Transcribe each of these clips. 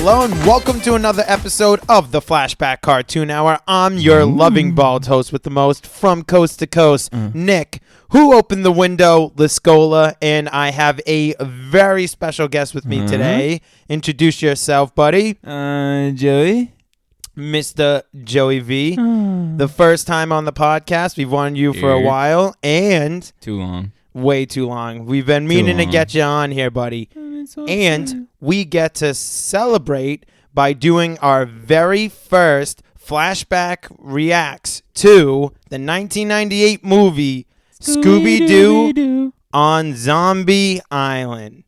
hello, and welcome to another episode of the Flashback Cartoon Hour. I'm your loving bald host with the most from coast to coast, Nick, who opened the window, Liscola, and I have a very special guest with me today. Introduce yourself, buddy. Joey. Mr. Joey V. The first time on the podcast. We've wanted you for a while, and... Too long. Way too long. We've been meaning to get you on here, buddy. And we get to celebrate by doing our very first Flashback Reacts to the 1998 movie Scooby Doo on Zombie Island.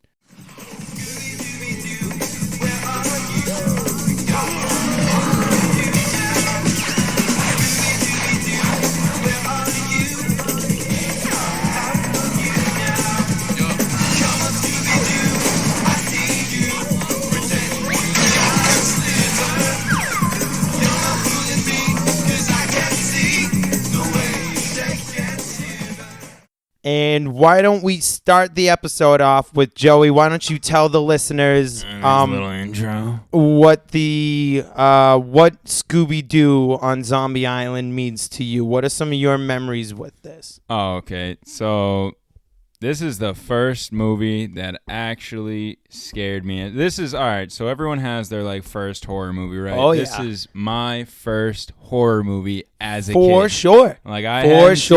And why don't we start the episode off with Joey? Why don't you tell the listeners a little intro. What Scooby Doo on Zombie Island means to you? What are some of your memories with this? Oh, okay. So this is the first movie that actually scared me. This is all right. So everyone has their first horror movie, right? Oh, This is my first horror movie as a kid. For sure. Grudge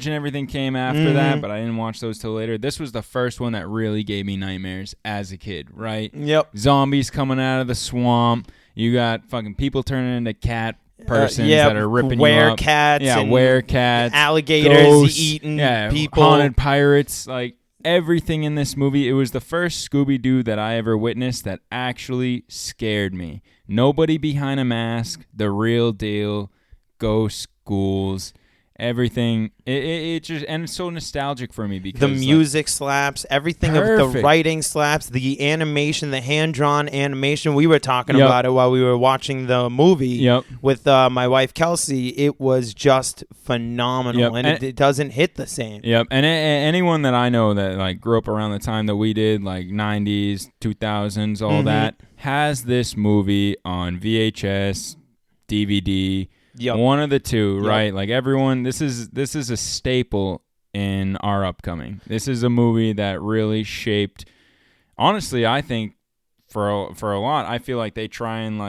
and everything came after that, but I didn't watch those till later. This was the first one that really gave me nightmares as a kid, right? Yep. Zombies coming out of the swamp. You got fucking people turning into cat persons that are ripping you up. Werecats. Alligators ghosts, eating people. Haunted pirates. Everything in this movie. It was the first Scooby-Doo that I ever witnessed that actually scared me. Nobody behind a mask. The real deal. Ghosts, ghouls. Everything. It just, and it's so nostalgic for me because the music slaps, everything perfect. Of the writing slaps, the animation, the hand-drawn animation. We were talking about it while we were watching the movie with my wife Kelsey. It was just phenomenal, and it doesn't hit the same. Yep, and anyone that I know that grew up around the time that we did, 90s, 2000s, all that, has this movie on VHS, DVD. Yep. One of the two, right? Everyone, this is a staple in our upcoming. This is a movie that really shaped. Honestly, I think for a lot, I feel like they try and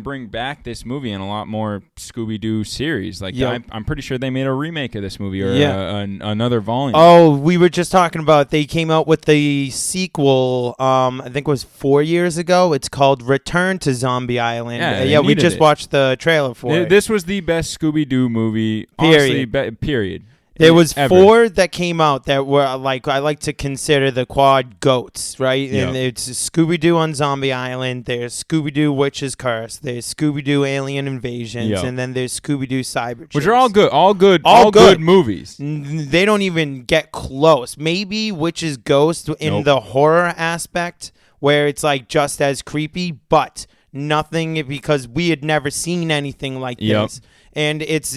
bring back this movie in a lot more Scooby Doo series. I'm pretty sure they made a remake of this movie or another volume. Oh, we were just talking about they came out with the sequel. I think it was 4 years ago. It's called Return to Zombie Island. We just watched the trailer for it. This was the best Scooby Doo movie. Honestly, period. There was four that came out that were I like to consider the quad goats, right? Yep. And it's Scooby-Doo on Zombie Island. There's Scooby-Doo Witch's Curse. There's Scooby-Doo Alien Invasions, and then there's Scooby-Doo Cyber Chase. Which are all good movies. They don't even get close. Maybe Witch's Ghost in the horror aspect, where it's just as creepy, but nothing because we had never seen anything like this. And it's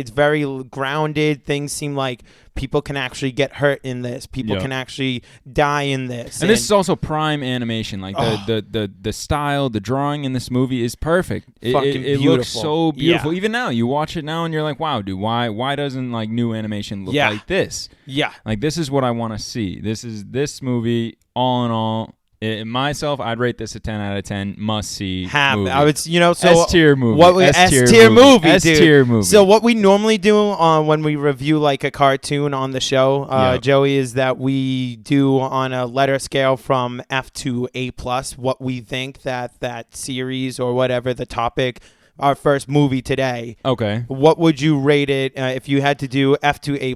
very grounded. Things seem like people can actually get hurt in this. People can actually die in this. And this is also prime animation. The style, the drawing in this movie is perfect. It looks so beautiful. Yeah. Even now, you watch it now and you're like, wow, dude, why doesn't new animation look like this? Yeah. This is what I want to see. This movie, all in all. I'd rate this a 10 out of 10. Must see movie. I would, so S-tier movie. S-tier movie, dude. S-tier movie. So what we normally do when we review a cartoon on the show, Joey, is that we do on a letter scale from F to A+, what we think that series or whatever the topic, our first movie today. Okay. What would you rate it if you had to do F to A+?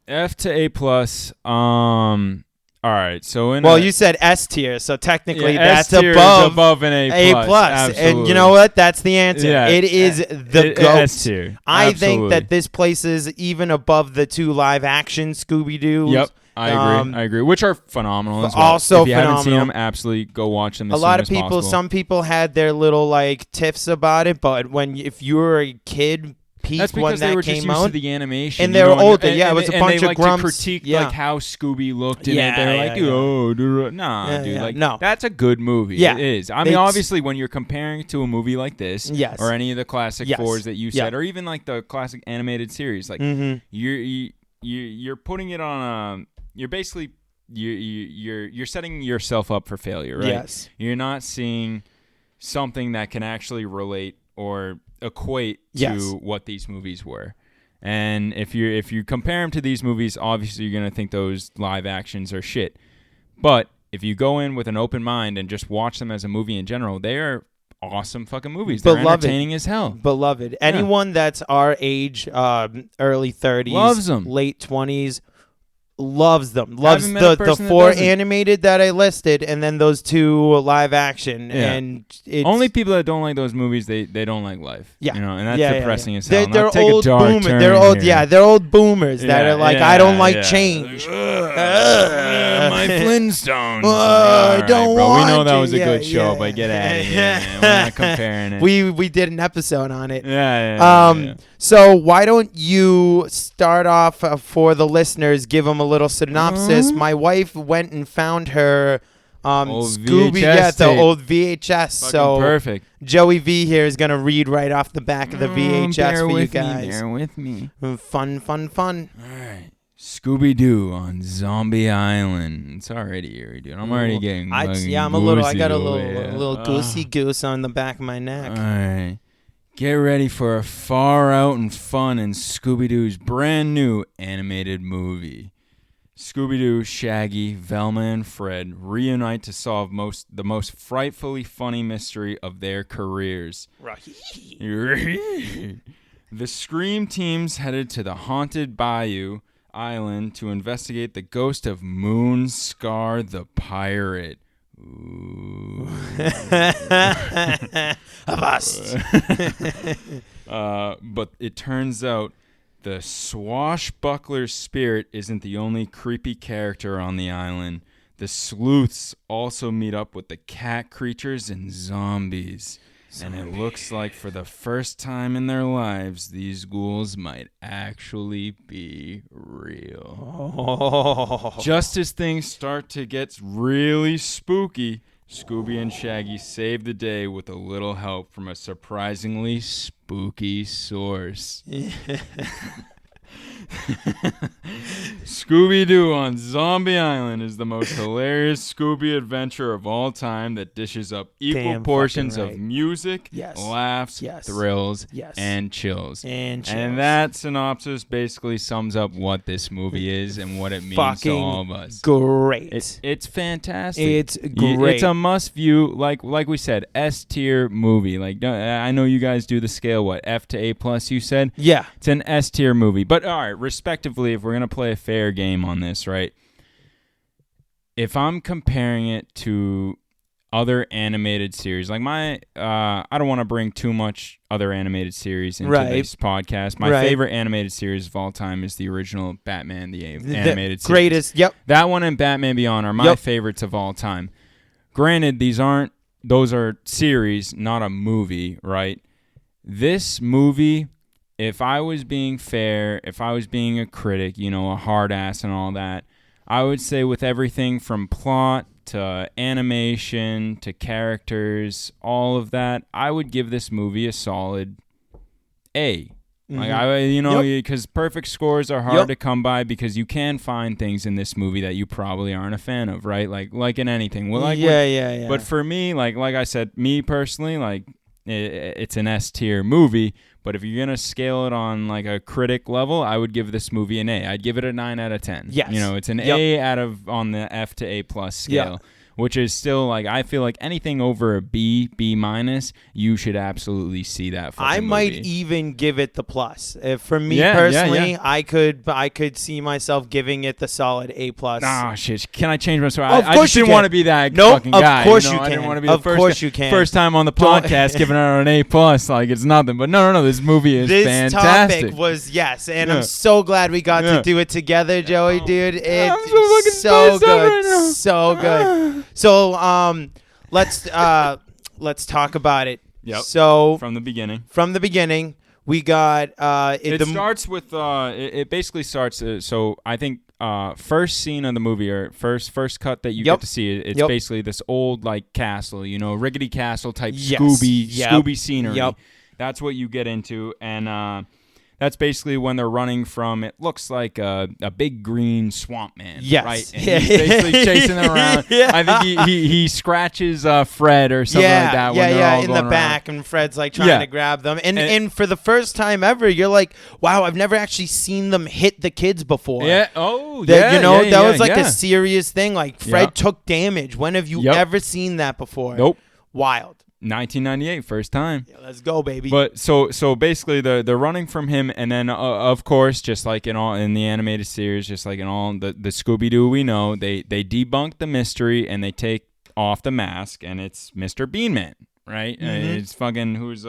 F to A+. All right, so you said S tier, so technically that's above an A+. And you know what? That's the answer. Yeah. It is the GOAT. S tier. I think that this places even above the two live action Scooby Doo. Yep. I agree. Which are phenomenal as well. Also if you phenomenal. haven't seen them, absolutely go watch them as soon as possible. Some people had their little tiffs about it, but if you were a kid peak That's when because they that were just came used to out. the animation. And they were older. Yeah, it was a bunch of like grumps. to critique Yeah. like how Scooby looked in it. Yeah, They were yeah, like, yeah. dude, like no. that's a good movie. Yeah. It is. I mean, obviously, when you're comparing it to a movie like this, Yes. or any of the classic Yes. fours that you said, Yeah. or even like the classic animated series, like you're putting it on a. You're basically you're setting yourself up for failure, right? Yes. You're not seeing something that can actually relate or equate to what these movies were. And if you compare them to these movies, obviously you're going to think those live actions are shit. But if you go in with an open mind and just watch them as a movie in general, they are awesome fucking movies. They're entertaining as hell. Beloved. Anyone that's our age, early 30s, Loves them. late 20s, loves them. Loves met a the person that 4 doesn't. animated that I listed, and then those 2 live action. Yeah. And it's Only people that don't like those movies, they don't like life. Yeah. You know, and that's depressing as hell. They're Not take old a dark boomers. turn They're old. here. Yeah, they're old boomers that are like, I don't like yeah. change. My Flintstones. I don't bro. want We know that to. was a Yeah, good show, yeah. but get out of here. Man. We're not comparing it. We did an episode on it. Yeah. So why don't you start off for the listeners? Give them a little synopsis. My wife went and found her Old Scooby, VHS the tape. old VHS. Fucking So perfect. Joey V here is gonna read right off the back of the VHS for you guys. Bear with me. Fun. All right. Scooby Doo on Zombie Island. It's already eerie, dude. I'm already getting I'm a goosey little. I got a over here. little goosey goose on the back of my neck. All right. Get ready for a far out and fun in Scooby-Doo's brand new animated movie. Scooby-Doo, Shaggy, Velma, and Fred reunite to solve the most frightfully funny mystery of their careers. The Scream team's headed to the haunted Bayou Island to investigate the ghost of Moon Scar the pirate. Ooh. A bust. But it turns out the swashbuckler spirit isn't the only creepy character on the island. The sleuths also meet up with the cat creatures and zombies. And it looks like for the first time in their lives, these ghouls might actually be real. Oh. Just as things start to get really spooky, Scooby and Shaggy save the day with a little help from a surprisingly spooky source. Scooby-Doo on Zombie Island is the most hilarious Scooby adventure of all time that dishes up equal portions of music, laughs, thrills, and chills. And that synopsis basically sums up what this movie is and what it means to all of us. Great. It's fantastic. It's great. It's a must-view, like we said, S-tier movie. Like I know you guys do the scale, what, F to A+, you said? Yeah. It's an S-tier movie. But all right, respectively, if we're going to play a fair game on this, right? If I'm comparing it to other animated series, like I don't want to bring too much other animated series into this podcast. My favorite animated series of all time is the original Batman, the animated series. Greatest, yep. That one and Batman Beyond are my favorites of all time. Granted, those are series, not a movie, right? This movie, if I was being fair, if I was being a critic, a hard ass and all that, I would say with everything from plot to animation to characters, all of that, I would give this movie a solid A. Because perfect scores are hard to come by because you can find things in this movie that you probably aren't a fan of, right? Like in anything. Well, yeah. But for me, like I said, me personally, like it's an S-tier movie. But if you're going to scale it on like a critic level, I would give this movie an A. I'd give it a 9 out of 10. Yes. It's an A on the F to A+ scale. Which is still like, I feel like anything over a B, B-, you should absolutely see that fucking I might movie. even give it the plus. For me personally, I could see myself giving it the solid A+. Oh, shit. Can I change my story? Of I course just you didn't can. want to be that Nope, fucking guy. of course you I didn't can. want to be Of the course you can. first time on the podcast giving it an A+. Like, it's nothing. But no. This movie is fantastic. This topic was, and I'm so glad we got to do it together, Joey, dude. It's so good. right now. So good. So, let's talk about it. Yep. So from the beginning, We got it starts with it basically starts. So I think first scene of the movie or first cut that you get to see it's basically this old like castle, rickety castle type Scooby scenery. Yep. That's what you get into, and that's basically when they're running from, it looks like a big green swamp man. Yes. Right? And he's basically chasing them around. I think he scratches Fred or something like that. When they're all in going the back, around. and Fred's like trying to grab them. And for the first time ever, you're like, wow, I've never actually seen them hit the kids before. Yeah. Oh, that was like a serious thing. Like, Fred took damage. When have you ever seen that before? Nope. Wild. 1998, first time. Yeah, let's go, baby. But so basically, they're running from him, and then of course, just like in the animated series, just like in all the Scooby Doo we know, they debunk the mystery and they take off the mask, and it's Mr. Beanman, right? It's fucking who's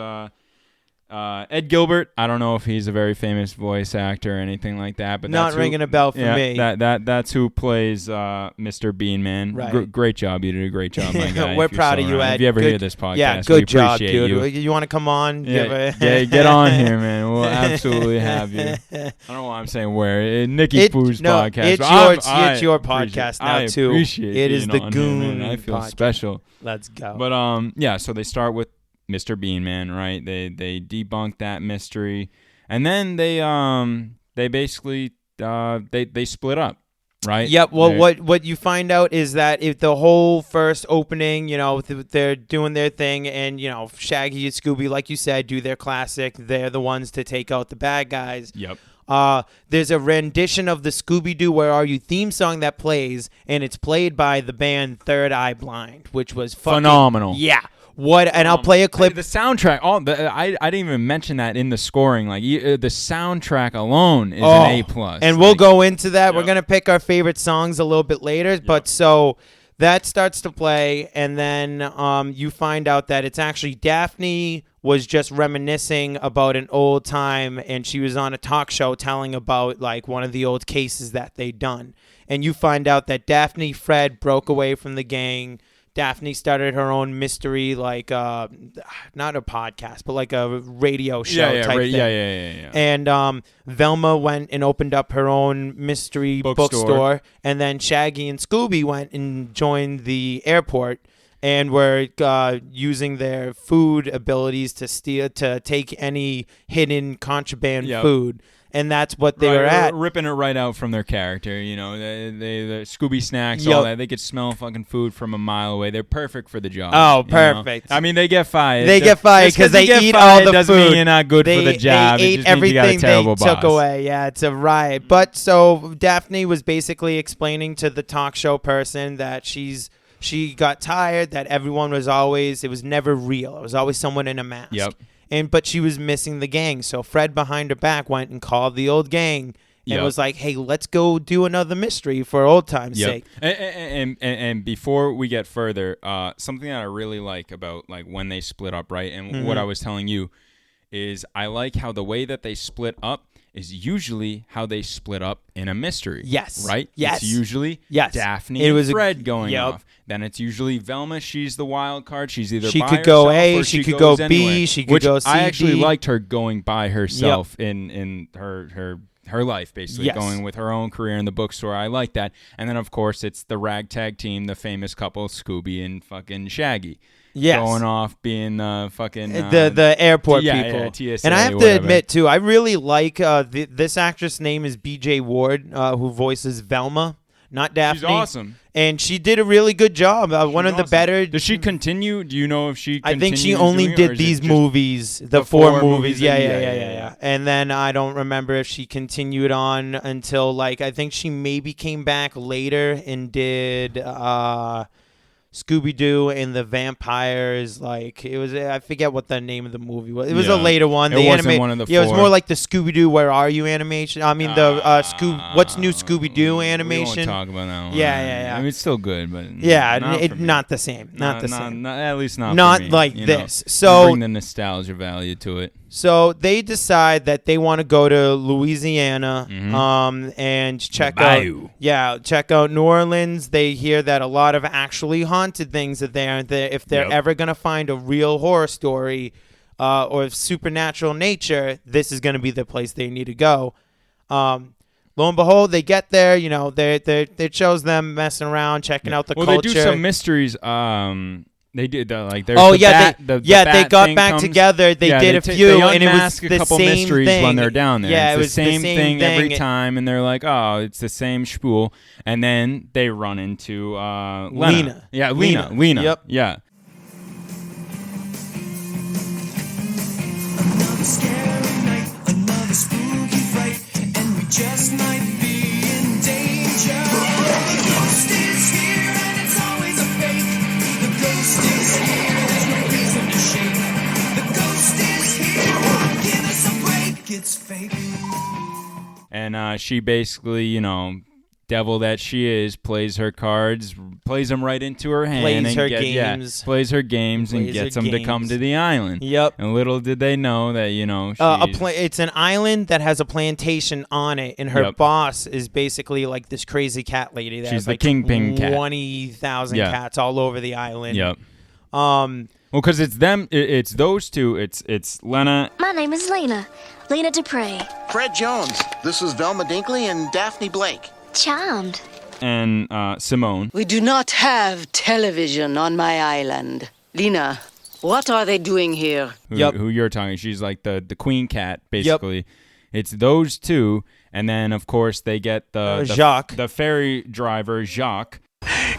Ed Gilbert. I don't know if he's a very famous voice actor or anything like that, but not ringing a bell for me. That's who plays Mr. Beanman. Right. Great job, you did a great job, my guy. We're proud of you, Ed. If you ever hear this podcast, good we job, appreciate dude. you. You want to come on? Get on here, man. We'll absolutely have you. I don't know why I'm saying where. Nikki Pooh's podcast. It's your podcast now too. It is the Goon. I feel podcast. special. Let's go. But so they start with Mr. Beanman, right? They debunk that mystery, and then they basically they split up, right? Yep. Well, what you find out is that if the whole first opening, they're doing their thing, and Shaggy and Scooby, like you said, do their classic. They're the ones to take out the bad guys. Yep. There's a rendition of the Scooby Doo "Where Are You" theme song that plays, and it's played by the band Third Eye Blind, which was phenomenal. Yeah. And I'll play a clip. The soundtrack. I didn't even mention that in the scoring. Like the soundtrack alone is an A+. And we'll go into that. Yep. We're gonna pick our favorite songs a little bit later. Yep. But so that starts to play, and then you find out that it's actually Daphne was just reminiscing about an old time, and she was on a talk show telling about like one of the old cases that they'd done. And you find out that Daphne Fred broke away from the gang. Daphne started her own mystery, like not a podcast, but like a radio show type thing. Yeah. And Velma went and opened up her own mystery bookstore, and then Shaggy and Scooby went and joined the airport, and were using their food abilities to take any hidden contraband food. And that's what they were at. Ripping it right out from their character, the Scooby snacks, all that. They could smell fucking food from a mile away. They're perfect for the job. Oh, perfect. I mean, they get fired. They get fired because they eat all the doesn't food. mean you're not good for the job. They it ate just everything means you got a terrible they boss. took away. Yeah, it's a riot. But so Daphne was basically explaining to the talk show person that she got tired, that everyone was always, it was never real. It was always someone in a mask. Yep. But she was missing the gang. So Fred behind her back went and called the old gang and was like, hey, let's go do another mystery for old time's sake. And before we get further, something that I really like about like when they split up, right? And what I was telling you is I like how the way that they split up is usually how they split up in a mystery. Yes. Right? Yes. It's usually Daphne and Fred going off. Then it's usually Velma. She's the wild card. She's either she by could go herself A, or she could go anywhere. B, she could go C, I actually D. liked her going by herself in her life, basically going with her own career in the bookstore. I like that. And then of course it's the ragtag team, the famous couple, Scooby and fucking Shaggy. Yes. Going off being fucking the airport people. Yeah, TSA, and I have to admit too, I really like this actress' name is BJ Ward, who voices Velma, not Daphne. She's awesome. And she did a really good job. One of the better. Does she continue? Do you know if she? I think she only did these movies, the four movies. Yeah. And then I don't remember if she continued on until like I think she maybe came back later and did Scooby Doo and the Vampires. Like it was, I forget what the name of the movie was. It was a later one. It wasn't one of the four. Yeah, it was more like the Scooby Doo Where Are You animation. I mean the What's New Scooby Doo animation. We won't talk about that one. Yeah. I mean it's still good, but not the same. Not the same. At least not. Not for me, like this. So bring the nostalgia value to it. So they decide that they want to go to Louisiana, and check out New Orleans. They hear that a lot of actually haunted things are there, and if they're ever gonna find a real horror story, or supernatural nature, this is going to be the place they need to go. Lo and behold, they get there. You know, it shows them messing around, checking out the culture. Well, they do some mysteries. They did like there's they got back comes. together. They did a few, they and it was a the couple same mysteries thing when they're down there. Yeah, it's it was the same thing every thing. time, and they're like, oh, it's the same spool, and then they run into Lena. Yeah, Lena. Yep. Yeah. Another scary night, another spooky fright, and we just might be in danger. The ghost is here, and it's always a fake. The ghost is here, there's no reason to shake. The ghost is here, give us a break, it's fake. And she basically, you know, devil that she is, plays her cards, plays them right into her hand, Plays and her games. plays her games, and gets them to come to the island. Yep. And little did they know that, you know, it's an island that has a plantation on it, and her boss is basically like this crazy cat lady. That She's has the like kingpin cat. 20,000 cats all over the island. Yep. Well, because it's them, it's those two. It's Lena. My name is Lena Dupre. Fred Jones. This is Velma Dinkley and Daphne Blake. Charmed. And Simone. We do not have television on my island. Lena, what are they doing here? Who you're talking? She's like the queen cat, basically. Yep. It's those two, and then of course they get Jacques, the ferry driver Jacques.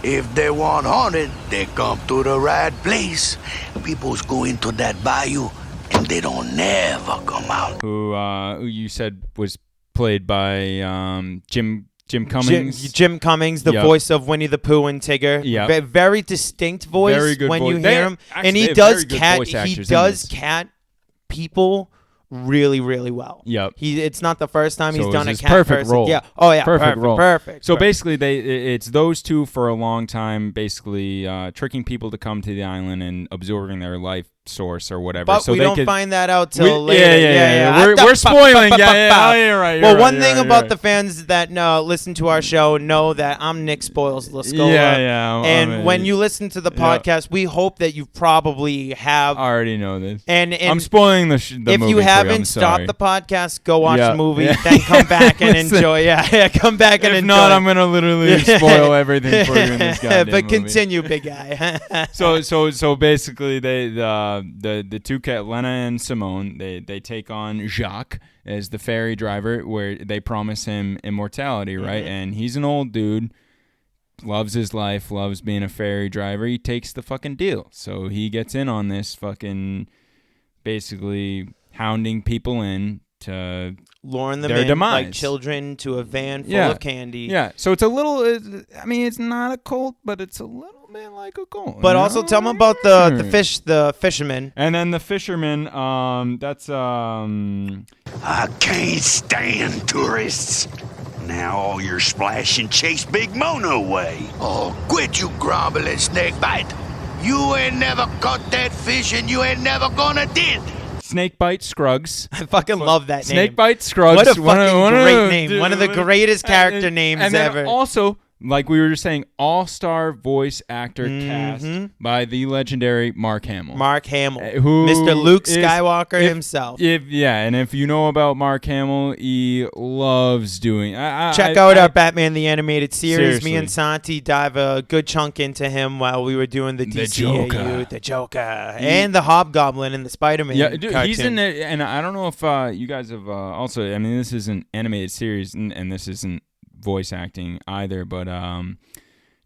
If they want haunted, they come to the right place. People's go into that bayou, and they don't never come out. Who you said was played by Jim Cummings. Jim Cummings, the voice of Winnie the Pooh and Tigger. Yeah, very distinct voice when you hear him, and he does cat people really, really well. Yep. It's not the first time he's done a cat perfect person. role. Yeah. Oh yeah. Perfect role. Perfect. So basically, it's those two for a long time, basically tricking people to come to the island and absorbing their life source or whatever. But so we don't find that out till later. Yeah. We're spoiling. Yeah, you're right. Well, one thing about the fans that listen to our show know that I'm Nick Spoils Lascola. Yeah. And when you listen to the podcast, we hope that you probably have I already know this. And I'm spoiling the movie. If you haven't, stop the podcast, go watch the movie, then come back and enjoy. Yeah, come back and enjoy. If not, I'm gonna literally spoil everything for you in this goddamn But movie. continue, big guy. So basically, the two cat, Lena and Simone, they take on Jacques as the ferry driver, where they promise him immortality, right? Mm-hmm. And he's an old dude, loves his life, loves being a ferry driver. He takes the fucking deal, so he gets in on this fucking, basically hounding people in to luring them their in demise. Like children to a van full of candy. Yeah, so it's a little. I mean, it's not a cult, but it's a little bit like a cult. But also tell them about the fisherman. And then the fisherman. That's I can't stand tourists. Now all your splash and chase Big Mona away. Oh, quit you grumbling snakebite. You ain't never caught that fish, and you ain't never gonna did. Snakebite Scruggs. I fucking love that name. Snakebite Scruggs. What a fucking great name. Dude, one of the greatest character names and then ever. Also, like we were just saying, all-star voice actor cast by the legendary Mark Hamill. Mark Hamill. Who Mr. Luke Skywalker himself. And if you know about Mark Hamill, he loves doing... Check out our Batman the Animated Series. Seriously. Me and Santi dive a good chunk into him while we were doing the DCAU, the Joker, and the Hobgoblin in the Spider-Man cartoon. He's in it, and I don't know if you guys have also... I mean, this is an animated series, and this isn't voice acting either, but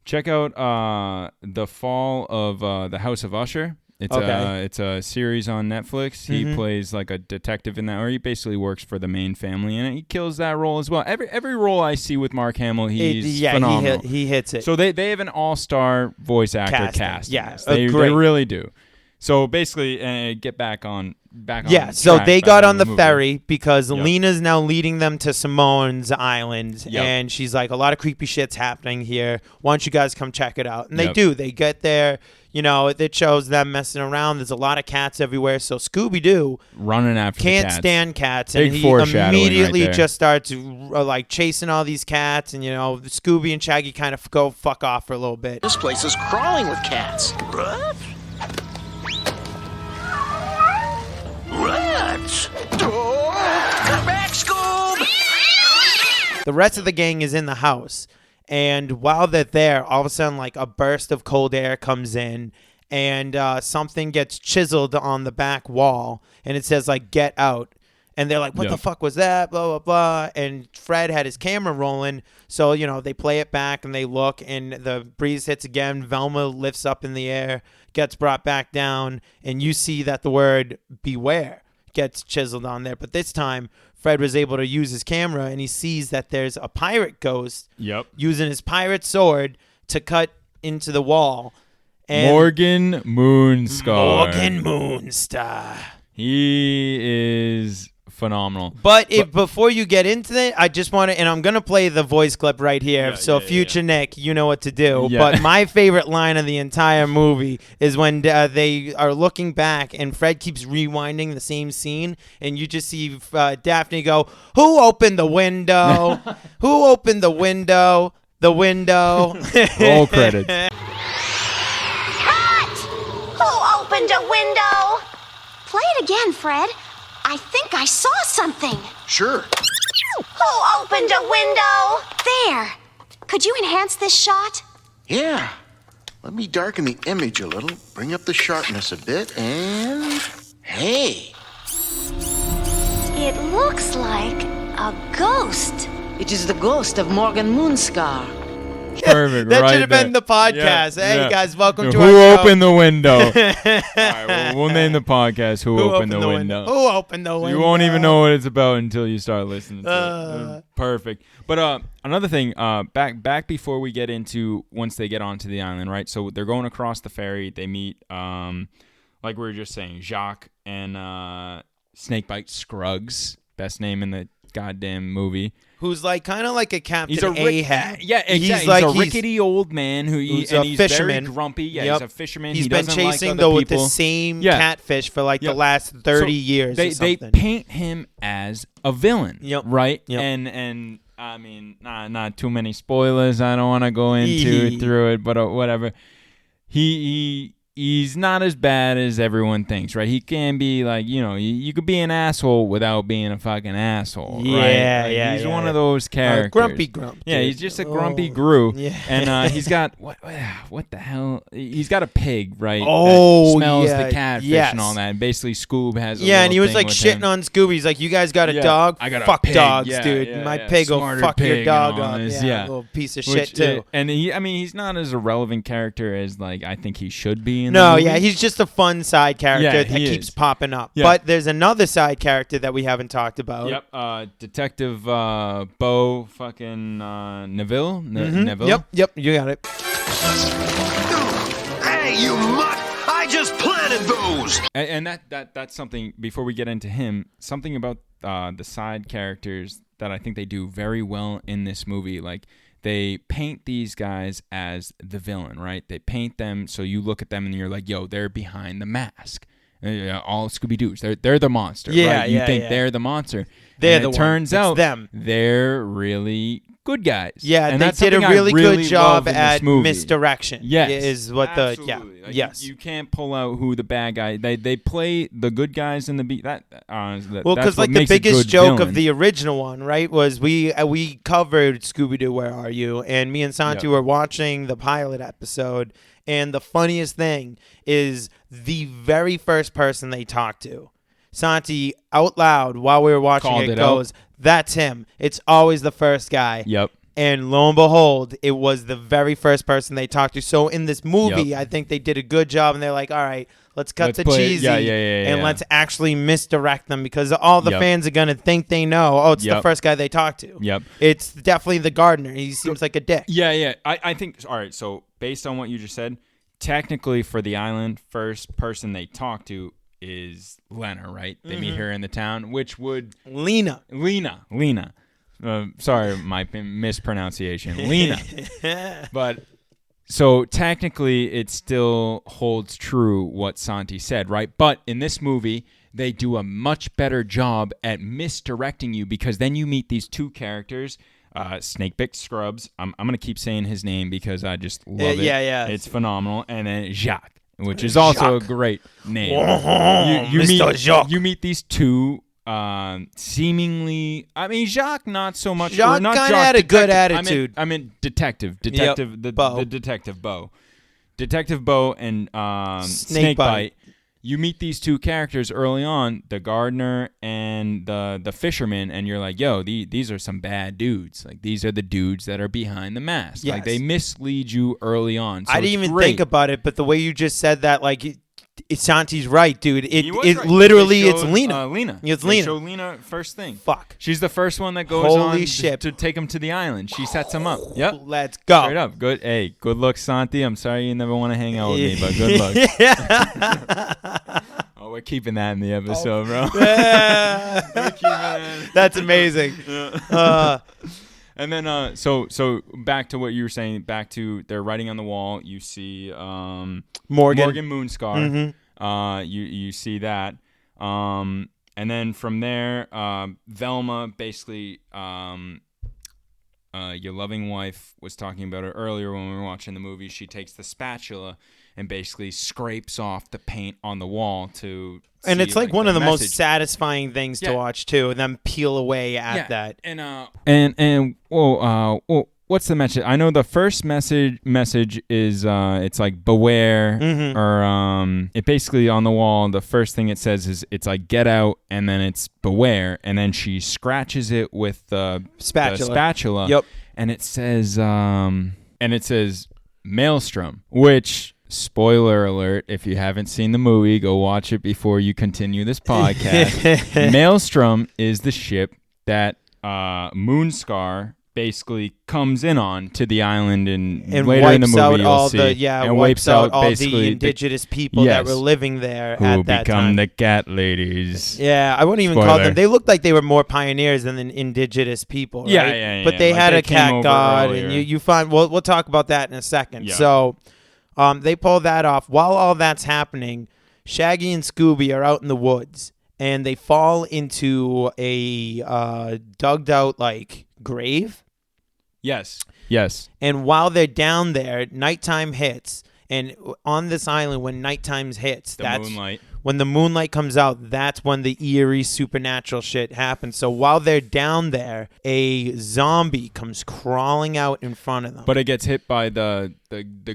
check out The Fall of the House of Usher. It's a series on Netflix. He plays like a detective in that, or he basically works for the main family, and he kills that role as well. Every role I see with Mark Hamill, he's phenomenal. He hits it. So they have an all-star voice actor cast. Yeah, they really do. So basically, get back on. So they got on the movie. ferry because Lena's now leading them to Simone's island, and she's like, a lot of creepy shit's happening here. Why don't you guys come check it out? And they do. They get there. You know, it shows them messing around. There's a lot of cats everywhere. So Scooby Doo running after can't stand cats, Big and he foreshadowing immediately right there. just starts like chasing all these cats. And you know, Scooby and Shaggy kind of go fuck off for a little bit. This place is crawling with cats. What? The rest of the gang is in the house. And while they're there, all of a sudden, like, a burst of cold air comes in, and something gets chiseled on the back wall, and it says, like, get out. And they're like, what the fuck was that? Blah, blah, blah. And Fred had his camera rolling. So, they play it back and they look, and the breeze hits again. Velma lifts up in the air, gets brought back down, and you see that the word beware gets chiseled on there. But this time, Fred was able to use his camera, and he sees that there's a pirate ghost using his pirate sword to cut into the wall. And Morgan Moonstar. Morgan Moonstar. He is phenomenal. But before you get into it, I just want to, and I'm going to play the voice clip right here. Future Nick, you know what to do. Yeah. But my favorite line of the entire movie is when they are looking back and Fred keeps rewinding the same scene, and you just see Daphne go, who opened the window? Who opened the window? The window. Roll credits. Cut! Who opened a window? Play it again, Fred. I think I saw something. Sure. Who opened a window? There. Could you enhance this shot? Yeah. Let me darken the image a little, bring up the sharpness a bit, and... Hey! It looks like a ghost. It is the ghost of Morgan Moonscar. Perfect. That right should have been there. the podcast. Yeah, Hey, yeah. guys, welcome to Who our show. opened the window? All right, well, we'll name the podcast Who Opened the Window. Who opened the window? You won't even know what it's about until you start listening to it. Perfect. But another thing, back before we get into once they get onto the island, right? So they're going across the ferry. They meet, like we were just saying, Jacques and Snakebite Scruggs, best name in the goddamn movie. Who's like kind of like a Captain He's a Ahab. Yeah, exactly. He's a rickety old man he's fisherman. very grumpy. Yeah, Yep. he's a fisherman. He's he been doesn't chasing like other with the people. same Yeah. catfish for like Yep. the last 30 years They or something. paint him as a villain. Yep. Right? Yep. And I mean, not too many spoilers. I don't want to go through it, but whatever. He's not as bad as everyone thinks, right? He can be like, you could be an asshole without being a fucking asshole, Yeah, right? Like, yeah, he's yeah, one yeah. of those characters. Grumpy Grump. Yeah, dude. he's just a grumpy Gru. Yeah. And he's got, what the hell? He's got a pig, right? Oh, that smells yeah, the catfish yes. and all that. And basically, Scoob has a Yeah, and little he was thing like with shitting him. on Scooby. He's like, you guys got a Yeah, dog? I got a Fuck pig. dogs, Yeah, dude. yeah, My yeah. pig will Smarter fuck your pig dog and all up. this, Yeah, yeah. little piece of shit, too. And he's not as a relevant character as like I think he should be in No, the movie. yeah, he's just a fun side character Yeah, that he keeps is. popping up. Yeah. But there's another side character that we haven't talked about. Yep, Detective Bo fucking Neville. Neville. Yep, you got it. Hey, you mutt! I just planted those! And that's something, before we get into him, something about the side characters that I think they do very well in this movie. Like, they paint these guys as the villain, right? They paint them so you look at them and you're like, yo, they're behind the mask. All Scooby Doo's. They're the monster. Yeah, right? You yeah, think yeah. they're the monster. They're and the it one. turns It's out them. they're really good guys. Yeah, and they that's did a something I really good love job in this at movie. misdirection. Yes, is what absolutely. Like, yes. You can't pull out who the bad guy. They play the good guys in the beat. Well, that's because what like the makes a biggest good joke villain. of the original one, right, was we covered Scooby Doo, Where Are You? And me and Santi Yeah. were watching the pilot episode, and the funniest thing is the very first person they talked to. Santi out loud while we were watching Called it it goes, "That's him. It's always the first guy." Yep. And lo and behold, it was the very first person they talked to. So in this movie, Yep. I think they did a good job, and they're like, all right, let's cut Let's the put it- cheesy, yeah, and yeah. let's actually misdirect them, because all the Yep. fans are going to think they know, oh, it's the Yep. first guy they talked to. Yep. It's definitely the gardener. He seems like a dick. Yeah. I think, all right, so based on what you just said, technically for the island, first person they talk to is Lena, right? They meet her in the town, which would... Lena. Sorry, my mispronunciation. Lena. But so technically it still holds true what Santi said, right? But in this movie, they do a much better job at misdirecting you, because then you meet these two characters, Snakebit Scrubs. I'm going to keep saying his name because I just love it. Yeah. It's phenomenal. And then Jacques, which is also a great name. Mr. Jacques. You meet these two seemingly, I mean, Jacques not so much. Jacques not kinda Jacques, had a good detective. attitude. I mean detective, Bo. the detective Bo. Detective Bo and Snakebite. You meet these two characters early on, the gardener and the fisherman, and you're like, yo, these are some bad dudes. Like, these are the dudes that are behind the mask. Yes. Like, they mislead you early on. So I didn't it's even great. think about it, but the way you just said that, like, Santi's right, dude. He was It right. literally, They it's showed, Lena. Lena. It's They Lena. show Lena first thing. Fuck. She's the first one that goes Holy on shit. to take him to the island. She sets him up. Yep. Let's go. Straight up. Good. Hey, good luck, Santi. I'm sorry you never want to hang out with me, but good luck. Oh, we're keeping that in the episode, bro. We're keeping that. That's amazing. And then, so back to what you were saying. Back to they're writing on the wall. You see Morgan Moonscar. Mm-hmm. You see that. And then from there, Velma basically, your loving wife was talking about it earlier when we were watching the movie. She takes the spatula and basically scrapes off the paint on the wall to. And see, it's like one of the message. most satisfying things to watch too, and then peel away at that. And what's the message? I know the first message is it's like beware, or it basically on the wall. The first thing it says is it's like get out, and then it's beware, and then she scratches it with the spatula. Yep. And it says Maelstrom, which. Spoiler alert, if you haven't seen the movie, go watch it before you continue this podcast. Maelstrom is the ship that Moonscar basically comes in on to the island and later in the movie you'll see. And wipes out all the indigenous people that were living there who at that time. become the cat ladies. Yeah, I wouldn't even call them. They looked like they were more pioneers than the indigenous people, right? Yeah. But they had a cat god, earlier. and you find, we'll talk about that in a second. Yeah. So they pull that off. While all that's happening, Shaggy and Scooby are out in the woods, and they fall into a dug out like grave. Yes. And while they're down there, nighttime hits, and on this island, when nighttime hits, moonlight. When the moonlight comes out, that's when the eerie supernatural shit happens. So while they're down there, a zombie comes crawling out in front of them. But it gets hit by the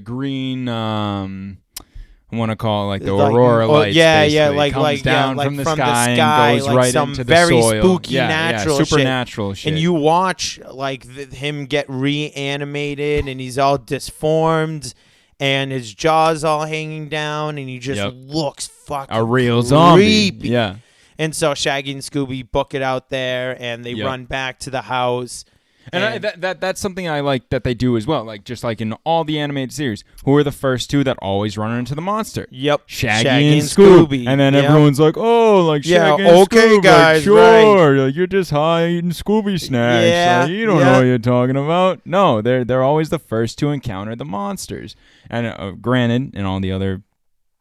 green. I want to call it like the aurora lights. Like comes down from the sky and goes like right some into the very soil. spooky natural supernatural shit. And you watch like him get reanimated, and he's all disformed, and his jaw's all hanging down, and he just looks fucking a real zombie. Creepy. Yeah. And so Shaggy and Scooby book it out there, and they run back to the house. And that's something I like that they do as well. Like just like in all the animated series, who are the first two that always run into the monster? Yep, Shaggy and Scooby. And then everyone's like, "Oh, like Shaggy and okay, Scooby, guys, like, sure, right. like, you're just high eating Scooby snacks. Yeah, like, you don't know what you're talking about." No, they're always the first to encounter the monsters. And granted, in all the other,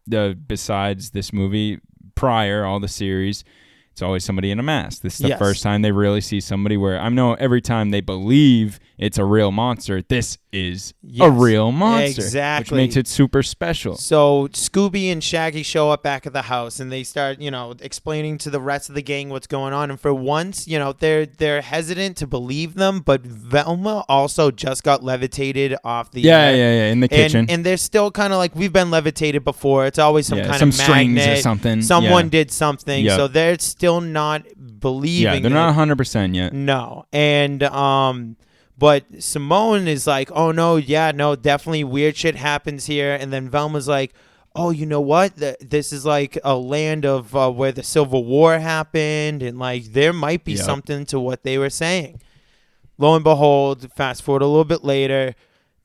besides this movie, prior all the series. It's always somebody in a mask. This is the first time they really see somebody where I know every time they believe it's a real monster, this is a real monster. Exactly. Which makes it super special. So Scooby and Shaggy show up back at the house, and they start, explaining to the rest of the gang what's going on. And for once, they're hesitant to believe them, but Velma also just got levitated off the in the kitchen. And they're still kind of like, we've been levitated before. It's always some kind of strings magnet. or something. Someone did something. Yep. So they're still not believing. Yeah, they're not 100% yet. No. And but Simone is like, "Oh no, definitely weird shit happens here." And then Velma's like, "Oh, you know what? This is like a land of where the Civil War happened, and like there might be something to what they were saying." Lo and behold, fast forward a little bit later,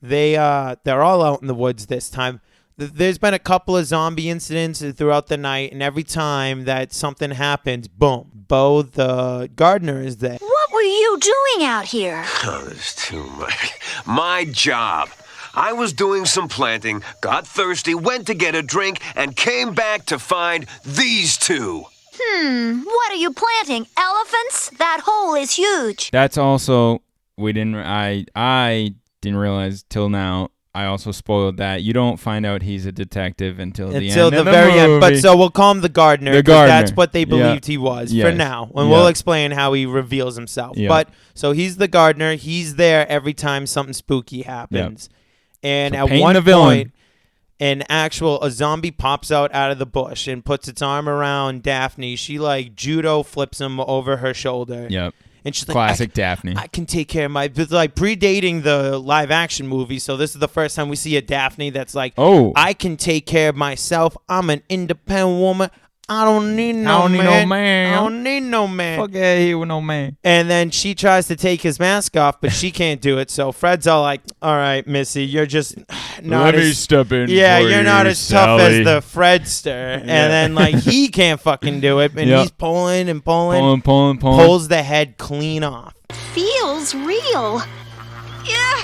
they're all out in the woods this time. There's been a couple of zombie incidents throughout the night, and every time that something happens, boom, Bo the gardener is there. What were you doing out here? Oh, there's too much. My job. I was doing some planting, got thirsty, went to get a drink, and came back to find these two. What are you planting? Elephants? That hole is huge. That's also I didn't realize till now. I also spoiled that. You don't find out he's a detective until the end. Until the very end. But so we'll call him the gardener. The gardener. That's what they believed he was for now. And we'll explain how he reveals himself. But so he's the gardener. He's there every time something spooky happens. And So at paint one the villain. point, a zombie pops out of the bush and puts its arm around Daphne. She like judo flips him over her shoulder. Yep. And she's Classic like, Daphne. I can take care of it's like predating the live action movie. So this is the first time we see a Daphne that's like, I can take care of myself. I'm an independent woman. I don't need no man. I don't need no man. Fuck yeah, he with no man. And then she tries to take his mask off, but she can't do it. So Fred's all like, all right, Missy, you're just not Let me step in. Yeah, for you're you, not as tough Sally. as the Fredster. And then like he can't fucking do it. And he's pulling and pulling. Pulls the head clean off. Feels real. Yeah.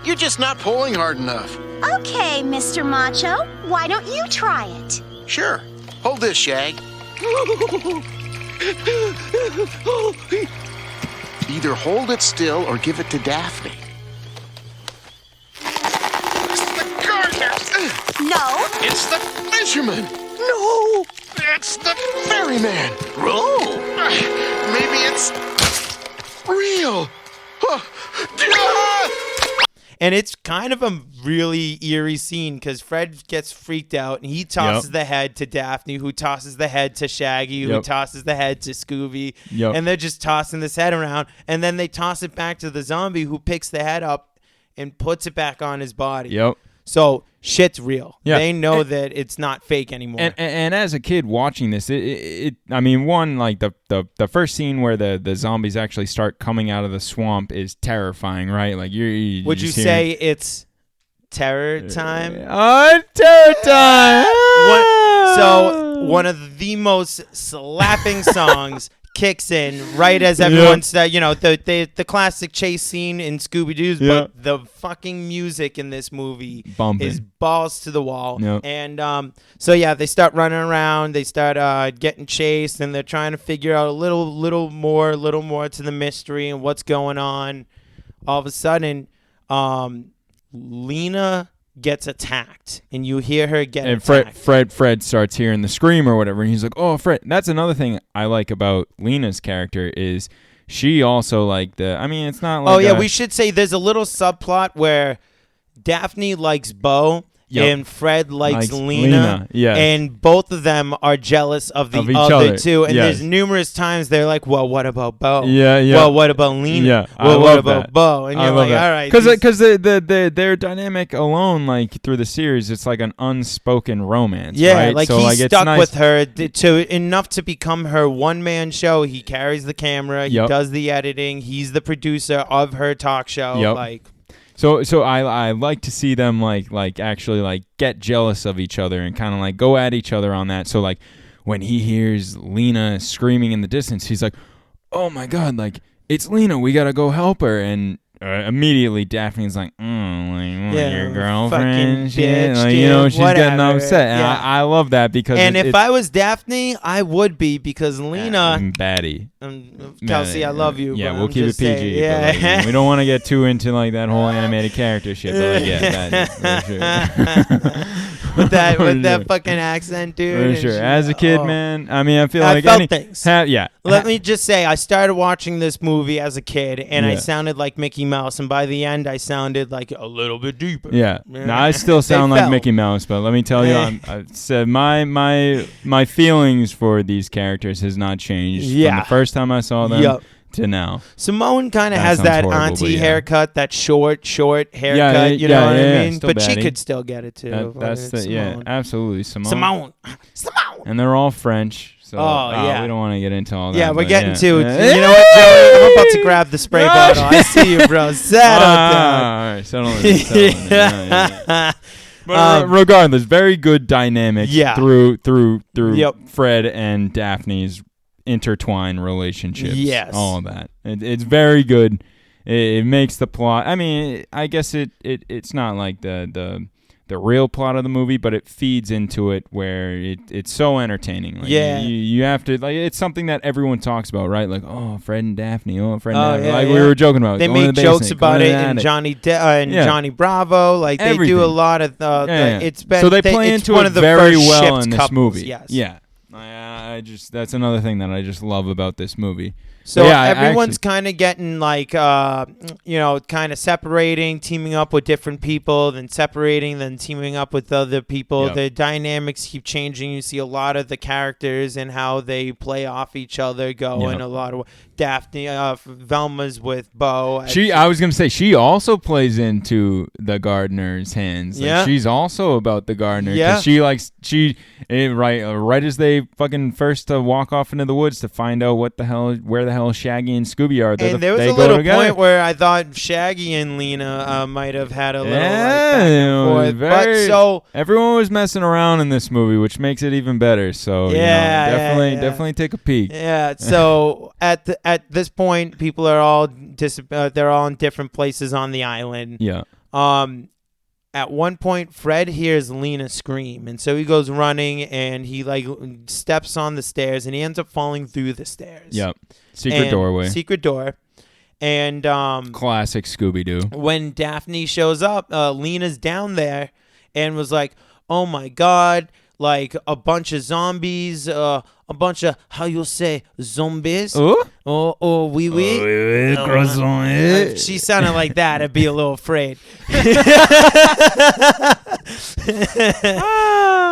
You're just not pulling hard enough. Okay, Mr. Macho. Why don't you try it? Sure. Hold this, Shag. Either hold it still or give it to Daphne. It's the gardener. No. It's the fisherman. No. It's the ferryman. Oh. Maybe it's real. And it's kind of a really eerie scene because Fred gets freaked out and he tosses the head to Daphne, who tosses the head to Shaggy, who tosses the head to Scooby. And they're just tossing this head around. And then they toss it back to the zombie, who picks the head up and puts it back on his body. So shit's real. They know that it's not fake anymore. And as a kid watching this, I mean, one, like the first scene where the zombies actually start coming out of the swamp is terrifying, right? Like you would you say it's terror time? Terror time. So one of the most slapping songs kicks in right as everyone's the classic chase scene in Scooby Doo's, but the fucking music in this movie is balls to the wall. And they start running around, they start getting chased, and they're trying to figure out a little more to the mystery and what's going on. All of a sudden, Lena gets attacked, and you hear her get attacked. Fred starts hearing the scream or whatever, and he's like, oh, Fred. That's another thing I like about Lena's character is she also it's not like we should say there's a little subplot where Daphne likes Bo and Fred likes Lena. And both of them are jealous of the other two. And there's numerous times they're like, well, what about Bo? Well, what about Lena? Well, what about Bo? And you're like, all right. Because their dynamic alone, like through the series, it's like an unspoken romance. Right? Like so, he's stuck with her to enough to become her one-man show. He carries the camera. He does the editing. He's the producer of her talk show. So I like to see them actually get jealous of each other and kind of go at each other on that. So when he hears Lena screaming in the distance, he's like, "Oh my God! It's Lena. We gotta go help her." And immediately Daphne's like, your girlfriend, shit. She's getting upset. And I love that because if I was Daphne, I would be, because Lena, baddie. Kelsey, I love you. Yeah, but we'll keep it PG. But we don't want to get too into that whole animated character shit. But with that fucking accent, dude. For sure. As a kid, man, I mean, I feel like felt things. Let me just say, I started watching this movie as a kid, and I sounded like Mickey Mouse, and by the end, I sounded like a little bit deeper. Yeah. Now I still sound like Mickey Mouse, but let me tell you, I said my feelings for these characters has not changed from the first time I saw them to now. Simone kind of has that auntie haircut, that short haircut. You know what I mean? But she could still get it too. Absolutely, Simone. And they're all French. So, we don't want to get into all that. Yeah, we're getting to. You know what, Joey? I'm about to grab the spray bottle. I see you, bro. Settle down. All right, settle in. But regardless, very good dynamic through Fred and Daphne's intertwined relationships. Yes, all of that. It's very good. It makes the plot. I mean, I guess it's not like the the real plot of the movie, but it feeds into it where it's so entertaining. Like, you have to, like, it's something that everyone talks about, right? Like, oh, Fred and Daphne, Fred and Daphne. Like we were joking about. They make jokes about it in Johnny Bravo. Like they do a lot of it's been so they play into one it of the very first well in this couples, movie. Yes. Yeah. That's another thing that I just love about this movie. So everyone's kind of getting like, kind of separating, teaming up with different people, then separating, then teaming up with other people. Yep. The dynamics keep changing. You see a lot of the characters and how they play off each other go in a lot of Daphne, Velma's with Bo. I was going to say, she also plays into the gardener's hands. Like, she's also about the gardener. Yeah. Because right as they fucking first walk off into the woods to find out where the hell Shaggy and Scooby are. And there was a little point where I thought Shaggy and Lena might have had a little back and forth. Everyone was messing around in this movie, which makes it even better. So definitely take a peek. Yeah. So at this point, people are all they're all in different places on the island. Yeah. At one point, Fred hears Lena scream, and so he goes running, and he steps on the stairs, and he ends up falling through the stairs. Yep. Secret door. And classic Scooby Doo. When Daphne shows up, Lena's down there, and was like, "Oh my God!" Like a bunch of zombies, a bunch of how you say zombies. Oui. If she sounded like that, I'd be a little afraid.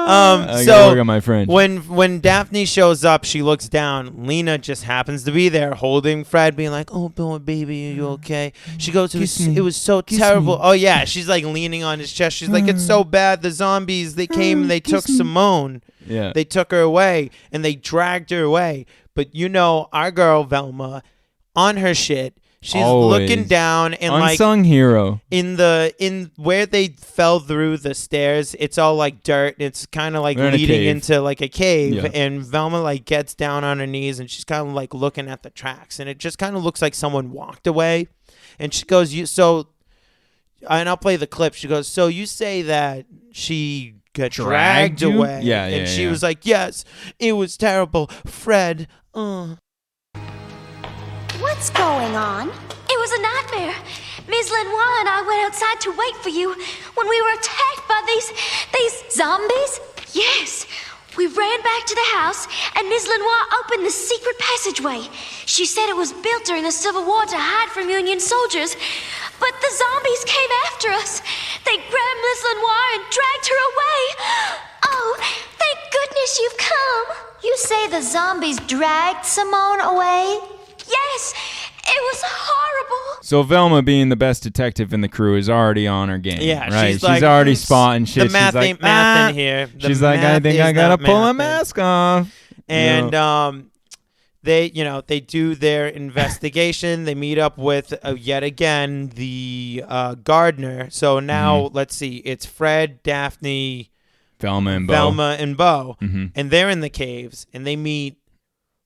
I gotta work on my French. When Daphne shows up, she looks down. Lena just happens to be there, holding Fred, being like, "Oh, baby, are you okay?" She goes, "It was so terrible." Oh yeah, she's like leaning on his chest. She's like, "It's so bad. The zombies, they came, they took Simone. Yeah, they took her away, and they dragged her away." But our girl Velma, on her shit. She's always looking down and unsung hero. In where they fell through the stairs, it's all like dirt. It's kind of like leading into like a cave. Yeah. And Velma gets down on her knees and she's kind of like looking at the tracks, and it just kind of looks like someone walked away. And she goes, and I'll play the clip. She goes, "So you say that she got dragged away?" Yeah, and she was like, "Yes, it was terrible, Fred." What's going on? It was a nightmare. Ms. Lenoir and I went outside to wait for you when we were attacked by these zombies. Yes. We ran back to the house, and Ms. Lenoir opened the secret passageway. She said it was built during the Civil War to hide from Union soldiers. But the zombies came after us. They grabbed Ms. Lenoir and dragged her away. Oh, thank goodness you've come. You say the zombies dragged Simone away? Yes, it was horrible. So Velma, being the best detective in the crew, is already on her game. Yeah, right. she's like, already spotting shit. The math ain't math in here. She's like, I think I gotta pull a mask off. And they do their investigation. They meet up with yet again the gardener. So now let's see, it's Fred, Daphne, Velma, and Bo, mm-hmm. and they're in the caves, and they meet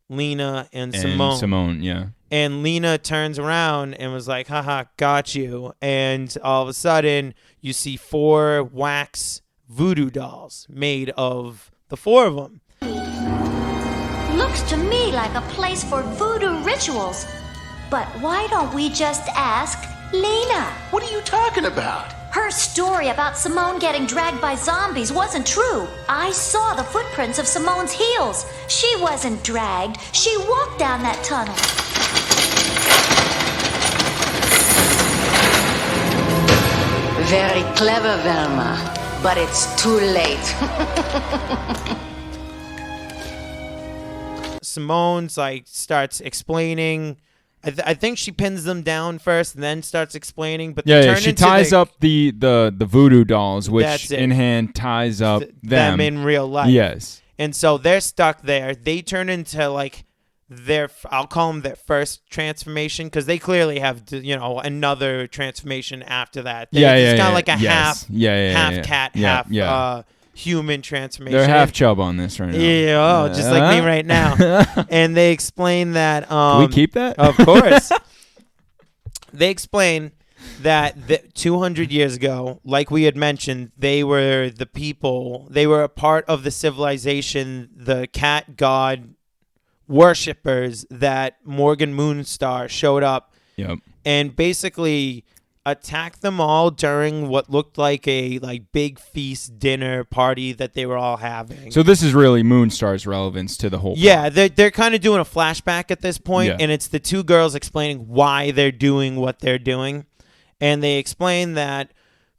Lena and Simone. Yeah. And Lena turns around and was like, "Haha, got you." And all of a sudden, you see 4 wax voodoo dolls made of the 4 of them. Looks to me like a place for voodoo rituals. But why don't we just ask Lena? What are you talking about? Her story about Simone getting dragged by zombies wasn't true. I saw the footprints of Simone's heels. She wasn't dragged. She walked down that tunnel. Very clever, Velma. But it's too late. Simone's starts explaining. I think she pins them down first and then starts explaining. But she ties up the voodoo dolls, which in hand ties up them in real life. Yes. And so they're stuck there. They turn into I'll call them their first transformation, because they clearly have another transformation after that. It's kind of like a half cat, half human transformation. They're half chub on this right now. Yeah, just like me right now. And they explain that. Can we keep that? Of course. They explain that 200 years ago, like we had mentioned, they were the people. They were a part of the civilization, the cat god worshippers that Morgan Moonstar showed up and basically attacked them all during what looked like a big feast dinner party that they were all having. So this is really Moonstar's relevance to the whole plot. They're kind of doing a flashback at this point, and it's the two girls explaining why they're doing what they're doing. And they explain that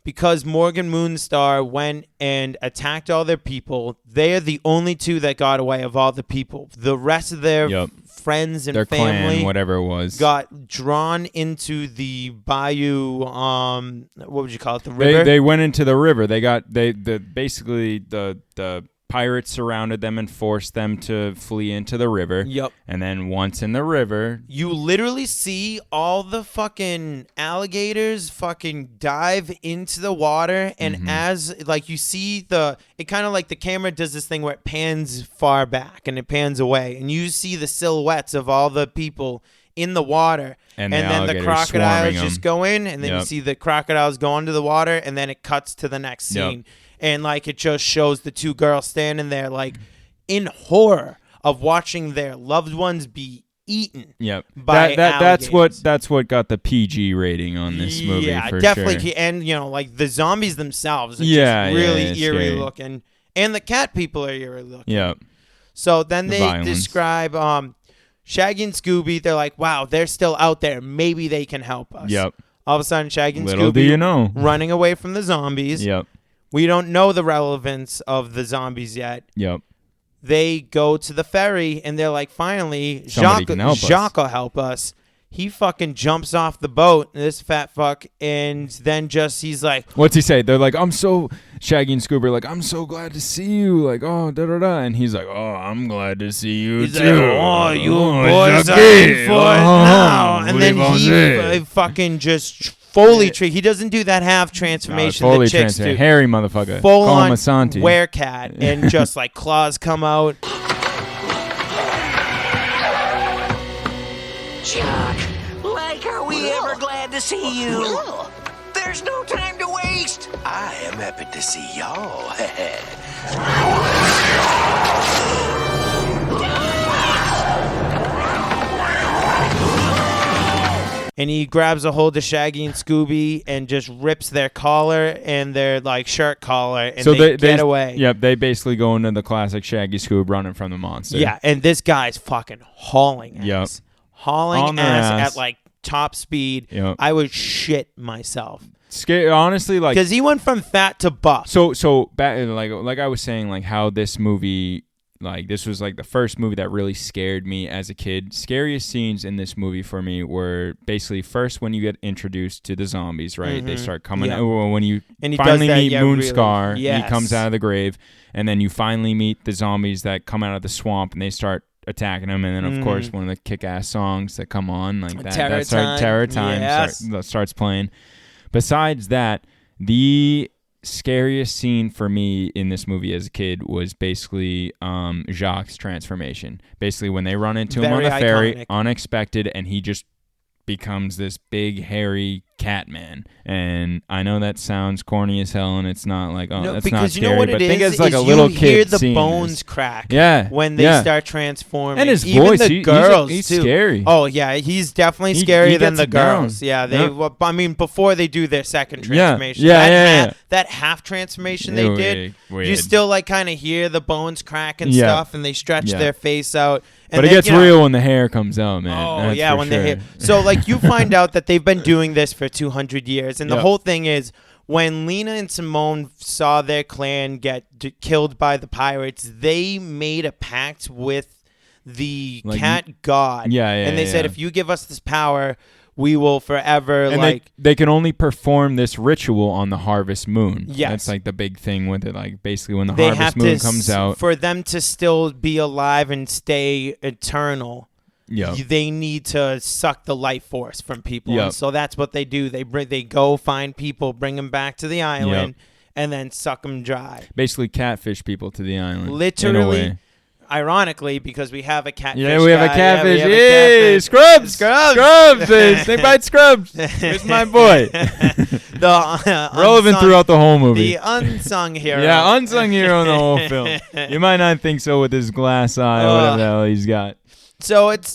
because Morgan Moonstar went and attacked all their people, they are the only two that got away of all the people. The rest of their friends and their family, clan, whatever it was, got drawn into the bayou. What would you call it? The river. They went into the river. Basically the pirates surrounded them and forced them to flee into the river. Yep. And then once in the river, you literally see all the fucking alligators fucking dive into the water, and as you see it kind of like the camera does this thing where it pans far back and it pans away, and you see the silhouettes of all the people in the water, and then the crocodiles just go in, and then you see the crocodiles go into the water, and then it cuts to the next scene. And it just shows the two girls standing there in horror of watching their loved ones be eaten. By alligators. That's what got the PG rating on this movie. Yeah, for definitely. Sure. And the zombies themselves are just really eerie scary. looking, and the cat people are eerie looking. Yeah. So then they violence. describe Shaggy and Scooby. They're like, "Wow, they're still out there. Maybe they can help us." Yep. All of a sudden, Shaggy and Little Scooby do you know. running away from the zombies. Yep. We don't know the relevance of the zombies yet. Yep. They go to the ferry, and they're like, finally, Jacques will help us. He fucking jumps off the boat, this fat fuck, and then he's like... What's he say? They're like, Shaggy and Scooby are like, I'm so glad to see you. Like, oh, da-da-da. And he's like, oh, I'm glad to see you, he's too. Like, oh, you boys are in for it now. And then he fucking just... Fully he doesn't do that half transformation that chicks do. Hairy motherfucker. Full Call on him Asante. werecat, and just claws come out. Chuck, are we ever glad to see you? There's no time to waste. I am happy to see y'all. And he grabs a hold of Shaggy and Scooby and just rips their collar and their shirt collar, and they get away. Yep, they basically go into the classic Shaggy Scoob running from the monster. Yeah, and this guy's fucking hauling ass. Yep. Hauling ass at top speed. Yep. I would shit myself. Scary, honestly, because he went from fat to buff. So back, like I was saying, how this movie. This was the first movie that really scared me as a kid. Scariest scenes in this movie for me were basically first when you get introduced to the zombies, right? They start coming out when you finally meet Moonscar. Really. Yes. He comes out of the grave, and then you finally meet the zombies that come out of the swamp, and they start attacking him. And then, of course, one of the kick-ass songs that come on, Terror Time starts playing. Besides that, the scariest scene for me in this movie as a kid was basically Jacques' transformation. Basically, when they run into him on the ferry, unexpected, and he just becomes this big, hairy cat man. And I know that sounds corny as hell, and it's not that's not scary. You know what but think it's a little kid hear the scene bones crack when they start transforming. And his even voice, the girls he's too. Scary. Oh yeah, he's definitely scarier than the girls. Down. Yeah, I mean, before they do their second transformation. That half transformation they did, you still kind of hear the bones crack and stuff, and they stretch their face out. And but it gets real when the hair comes out, man. Oh, yeah, when the hair. So, you find out that they've been doing this for 200 years. And the whole thing is, when Lena and Simone saw their clan get killed by the pirates, they made a pact with the cat god. And they said, if you give us this power, we will forever, and they can only perform this ritual on the harvest moon. Yes. That's the big thing with it. Basically, when the harvest moon comes out. For them to still be alive and stay eternal, they need to suck the life force from people. And so that's what they do. They go find people, bring them back to the island, and then suck them dry. Basically, catfish people to the island. Literally. ironically, because we have a catfish. Yeah, we have a guy. catfish. Yeah, we have a Yay, catfish. Scrubs. Scrubs. Snake bite Scrubs. It's my boy. The Relevant unsung- throughout the whole movie. The unsung hero. Yeah, unsung hero in the whole film. You might not think so with his glass eye or whatever the hell he's got. So it's,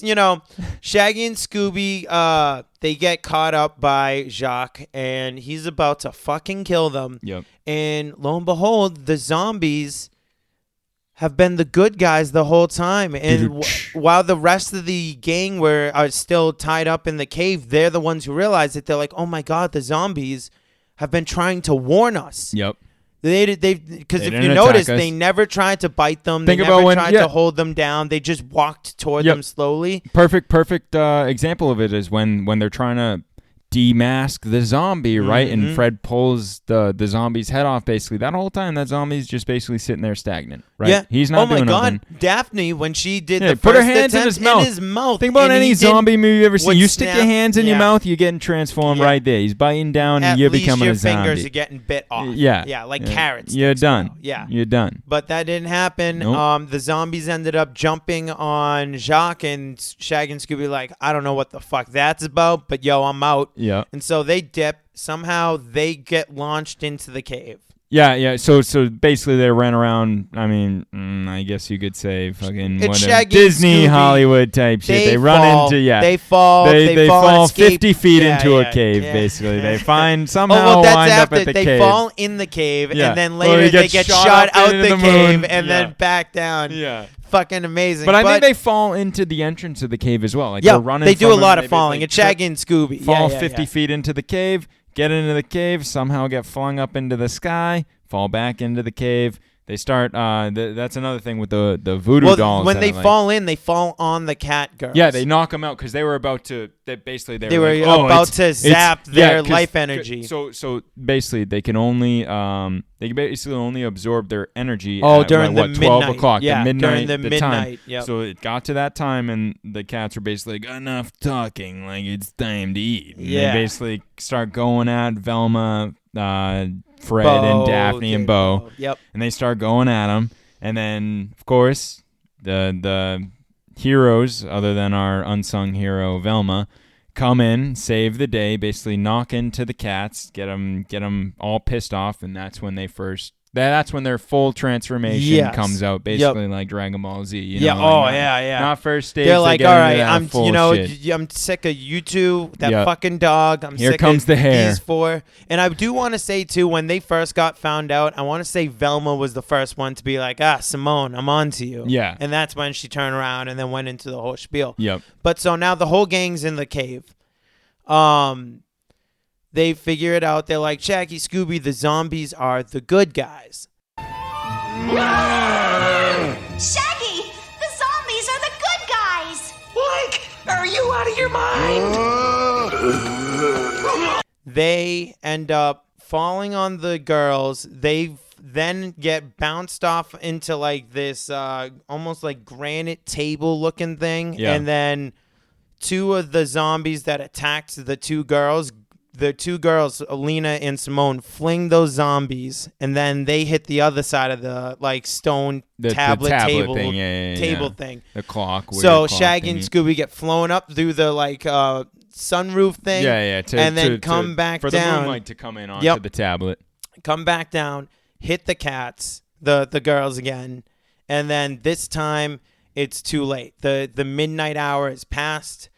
Shaggy and Scooby, they get caught up by Jacques, and he's about to fucking kill them. Yep. And lo and behold, the zombies have been the good guys the whole time. And while the rest of the gang are still tied up in the cave, they're the ones who realize it. They're like, oh my God, the zombies have been trying to warn us. Yep. Because if didn't you attack notice, us. they never tried to bite them. Think They about never when- tried yeah. to hold them down. They just walked toward Yep. them slowly. Perfect example of it is when they're trying to demask the zombie, right? Mm-hmm. And Fred pulls the zombie's head off. Basically, that whole time, that zombie's just basically sitting there stagnant, right? Yeah. He's not doing Oh my God, nothing. Daphne, when she did Yeah, the put her first hands in attempt, his mouth. Think and about any he zombie movie you've ever seen. would You stick your snap. hands in your Yeah. mouth, you're getting transformed Yeah. right there. He's biting down, and At you're least becoming your a zombie. fingers are getting bit off. Yeah, like carrots. You're done. Yeah. You're done. But that didn't happen. Nope. The zombies ended up jumping on Jacques, and Shaggy and Scooby like, I don't know what the fuck that's about, but yo, I'm out. Yeah. And so they dip. Somehow they get launched into the cave. Yeah. So basically, they ran around. I mean, I guess you could say fucking It's whatever, Shaggy, Disney Scooby. Hollywood type shit. They run fall. into They fall. They fall, fall and escape. 50 feet Yeah, into yeah, a cave. yeah. Basically, they find Oh somehow well, that's wind after up at the they cave. fall in the cave, Yeah. and then Well, later they they get get shot shot up out into the the cave moon. and Yeah. then back down. Yeah. Fucking amazing. But I think they fall into the entrance of the cave as well. Like Yeah, they're running. they do from a lot him, of falling. they It's Shaggy and Scooby. fall Yeah, 50 feet into the cave, get into the cave, somehow get flung up into the sky, fall back into the cave. They start. That's another thing with the voodoo dolls. When that they I like. fall in, they fall on the cat girls. Yeah, they knock them out because they were about to. They were like, oh, about it's- to it's- zap their 'cause- life energy. So basically, they can only absorb their energy. Oh, at, during like, the 12 midnight. o'clock. Yeah, the midnight. during the time. midnight, yep. So it got to that time, and the cats were basically like, enough talking. Like it's time to eat. And Yeah. They basically start going at Velma, Fred, Bo, and Daphne and Bo. Yep. And they start going at them, and then of course the heroes, other than our unsung hero Velma, come in, save the day, basically knock into the cats, get them all pissed off, and that's when that's when their full transformation Yes. comes out, basically like Dragon Ball Z. You Yeah. know, like oh not, yeah. Not first stage. They're they like, get all into right, that I'm full shit. I'm sick of you two, that Yep. fucking dog. I'm Here sick comes of the hair. these four. And I do want to say too, when they first got found out, I want to say Velma was the first one to be like, Simone, I'm on to you. Yeah. And that's when she turned around and then went into the whole spiel. Yep. But so now the whole gang's in the cave. They figure it out. They're like, Shaggy, Scooby, the zombies are the good guys. Shaggy, the zombies are the good guys. Like, are you out of your mind? They end up falling on the girls. They then get bounced off into like this almost like granite table looking thing. Yeah. And then two of the zombies that attacked the two girls, Lena and Simone, fling those zombies, and then they hit the other side of the like stone The tablet table thing. Yeah, table yeah. thing. The clock. weird So clock Shaggy and thingy. Scooby get flown up through the like sunroof thing. Yeah. And then come back for down. the moonlight to come in onto Yep. the tablet. Come back down, hit the cats, the girls again, and then this time it's too late. The midnight hour is past.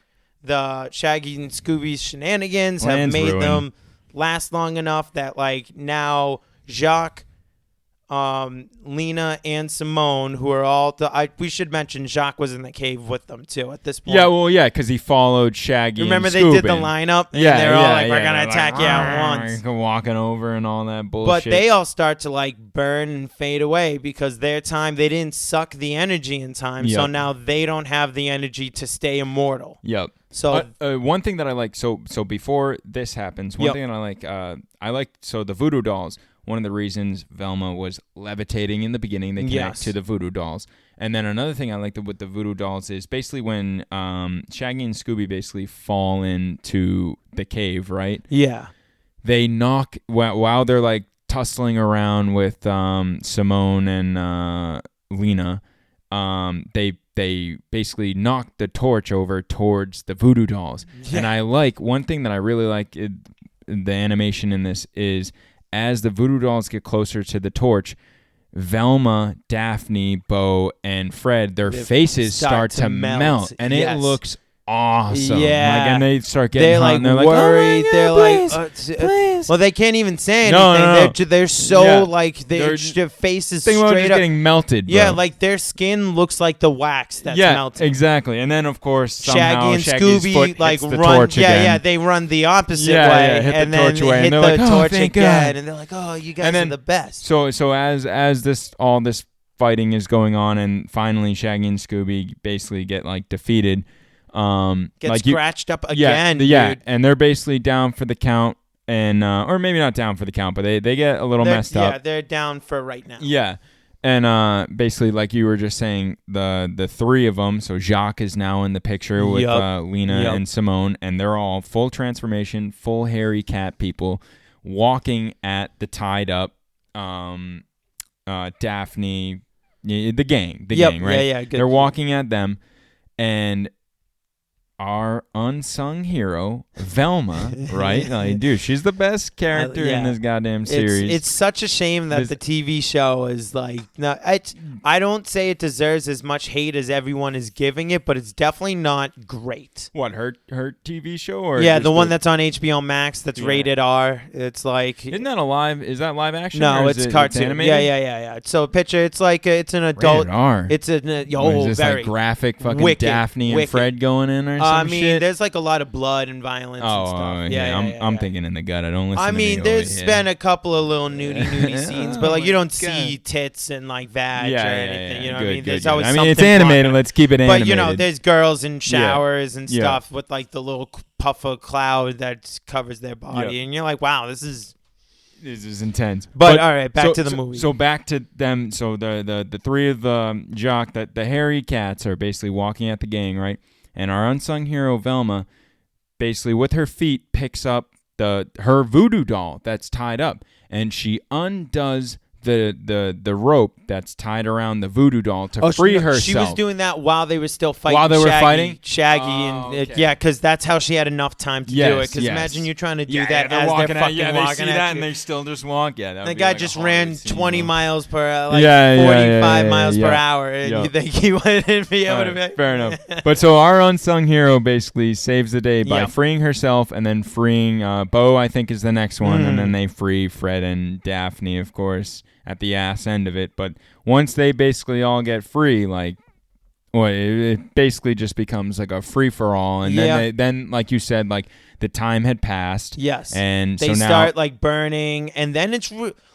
The Shaggy and Scooby's shenanigans have Plan's made ruined. them last long enough that like now Jacques, Lena, and Simone, who are all we should mention Jacques was in the cave with them too at this point. Yeah, well, yeah, because he followed Shaggy. Remember and they did the Scooby. lineup, and Yeah, they're all yeah, like, "We're yeah. gonna They're attack like, you at "Arr," once." walking over and all that bullshit. But they all start to like burn and fade away because their time, they didn't suck the energy in time. So Yep. now they don't have the energy to stay immortal. Yep. So one thing that I like, so before this happens, one Yep. thing I like, so the voodoo dolls. One of the reasons Velma was levitating in the beginning, they connect Yes. to the voodoo dolls. And then another thing I like with the voodoo dolls is basically when Shaggy and Scooby basically fall into the cave, right? yeah. They knock while they're like tussling around with Simone and Lena. they basically knock the torch over towards the voodoo dolls. Yeah. And I like one thing that I really like the animation in this is as the voodoo dolls get closer to the torch, Velma, Daphne, Bo, and Fred, their faces start to melt, and it looks awesome. Yeah. Like, and they start getting they're hot, like and they're worried. like, oh they're God, like, please. well, they can't even say anything. No. They're so Yeah. like their faces Think about straight just up getting melted. Yeah, bro. like their skin looks like the wax that's melting. Exactly. And then of course somehow Shaggy and Shaggy's Scooby foot like hits the run. torch Yeah, again. yeah, they run the opposite Yeah, way, yeah, hit the and then torch away, hit and they're the like, "Oh, torch thank again, God." and they're like, "Oh, you guys are the best." So as this all this fighting is going on, and finally Shaggy and Scooby basically get like defeated. Get like scratched up again. Dude. And they're basically down for the count, and or maybe not down for the count, but they get a little messed up. Yeah, they're down for right now. Yeah. And basically, like you were just saying, the three of them, so Jacques is now in the picture with Lena and Simone, and they're all full transformation, full hairy cat people, walking at the tied up Daphne, the gang, right? Yeah, good. They're walking at them, and our unsung hero, Velma, right? Like, dude, she's the best character in this goddamn series. It's such a shame that the TV show is like, I don't say it deserves as much hate as everyone is giving it, but it's definitely not great. What, her TV show? Or yeah, the one that's on HBO Max that's rated R. It's like, isn't that is that live action? No, or it's is cartoon. It's animated? Yeah. So picture, it's like it's an adult. Rated R. It's an Is this very like graphic fucking wicked, Daphne and wicked. Fred going in or some shit? There's like a lot of blood and violence and stuff. Yeah, I'm thinking in the gut. I don't listen. I to mean, me there's over here. been a couple of little nudie scenes, but like you don't God. see tits and like vag or anything. You know what I mean? There's always I mean, something it's animated. blocking. Let's keep it animated. But you know, there's girls in showers and Yeah. stuff with like the little puff of cloud that covers their body, and you're like, wow, this is intense. But all right, back to the movie. So back to them. So the three of the Jacques, the hairy cats are basically walking at the gang, right? And our unsung hero Velma, basically with her feet, picks up her voodoo doll that's tied up, and she undoes the rope that's tied around the voodoo doll to free herself. She was doing that while they were still fighting. While they were fighting? Shaggy, okay. and because that's how she had enough time to do it. Because imagine you're trying to do that they're as walking they're at, fucking they walking see at that you. and they still just walk. Yeah, The guy just ran 20 miles per, like 45 miles per hour, and you think he wouldn't be able to be fair enough. But so our unsung hero basically saves the day by freeing herself and then freeing Bo, I think is the next one, and then they free Fred and Daphne, of course, at the ass end of it. But once they basically all get free, like, well, it basically just becomes like a free for all, and then like you said, like the time had passed. Yes, and they so now start like burning, and then it's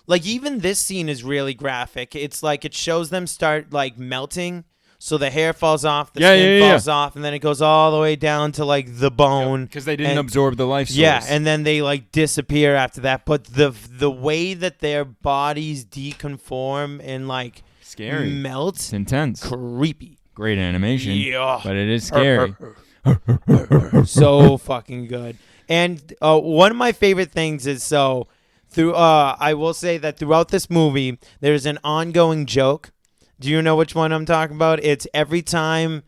like even this scene is really graphic. It's like it shows them start like melting. So the hair falls off, the skin falls off, and then it goes all the way down to like the bone. Because they didn't absorb the life source. Yeah, and then they like disappear after that. But the way that their bodies deconform and like scary melt, it's intense, creepy, great animation. Yeah, but it is scary. So fucking good. And one of my favorite things is I will say that throughout this movie, there's an ongoing joke. Do you know which one I'm talking about? It's every time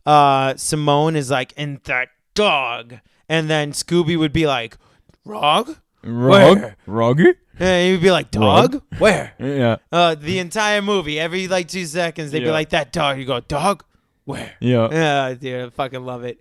Simone is like, and that dog. And then Scooby would be like, Rog? Where? Roggy? And he would be like, dog? Rog? Where? Yeah. The entire movie, every like 2 seconds, they'd be like, that dog. You go, dog? Where? Yeah. Yeah, dude, I fucking love it.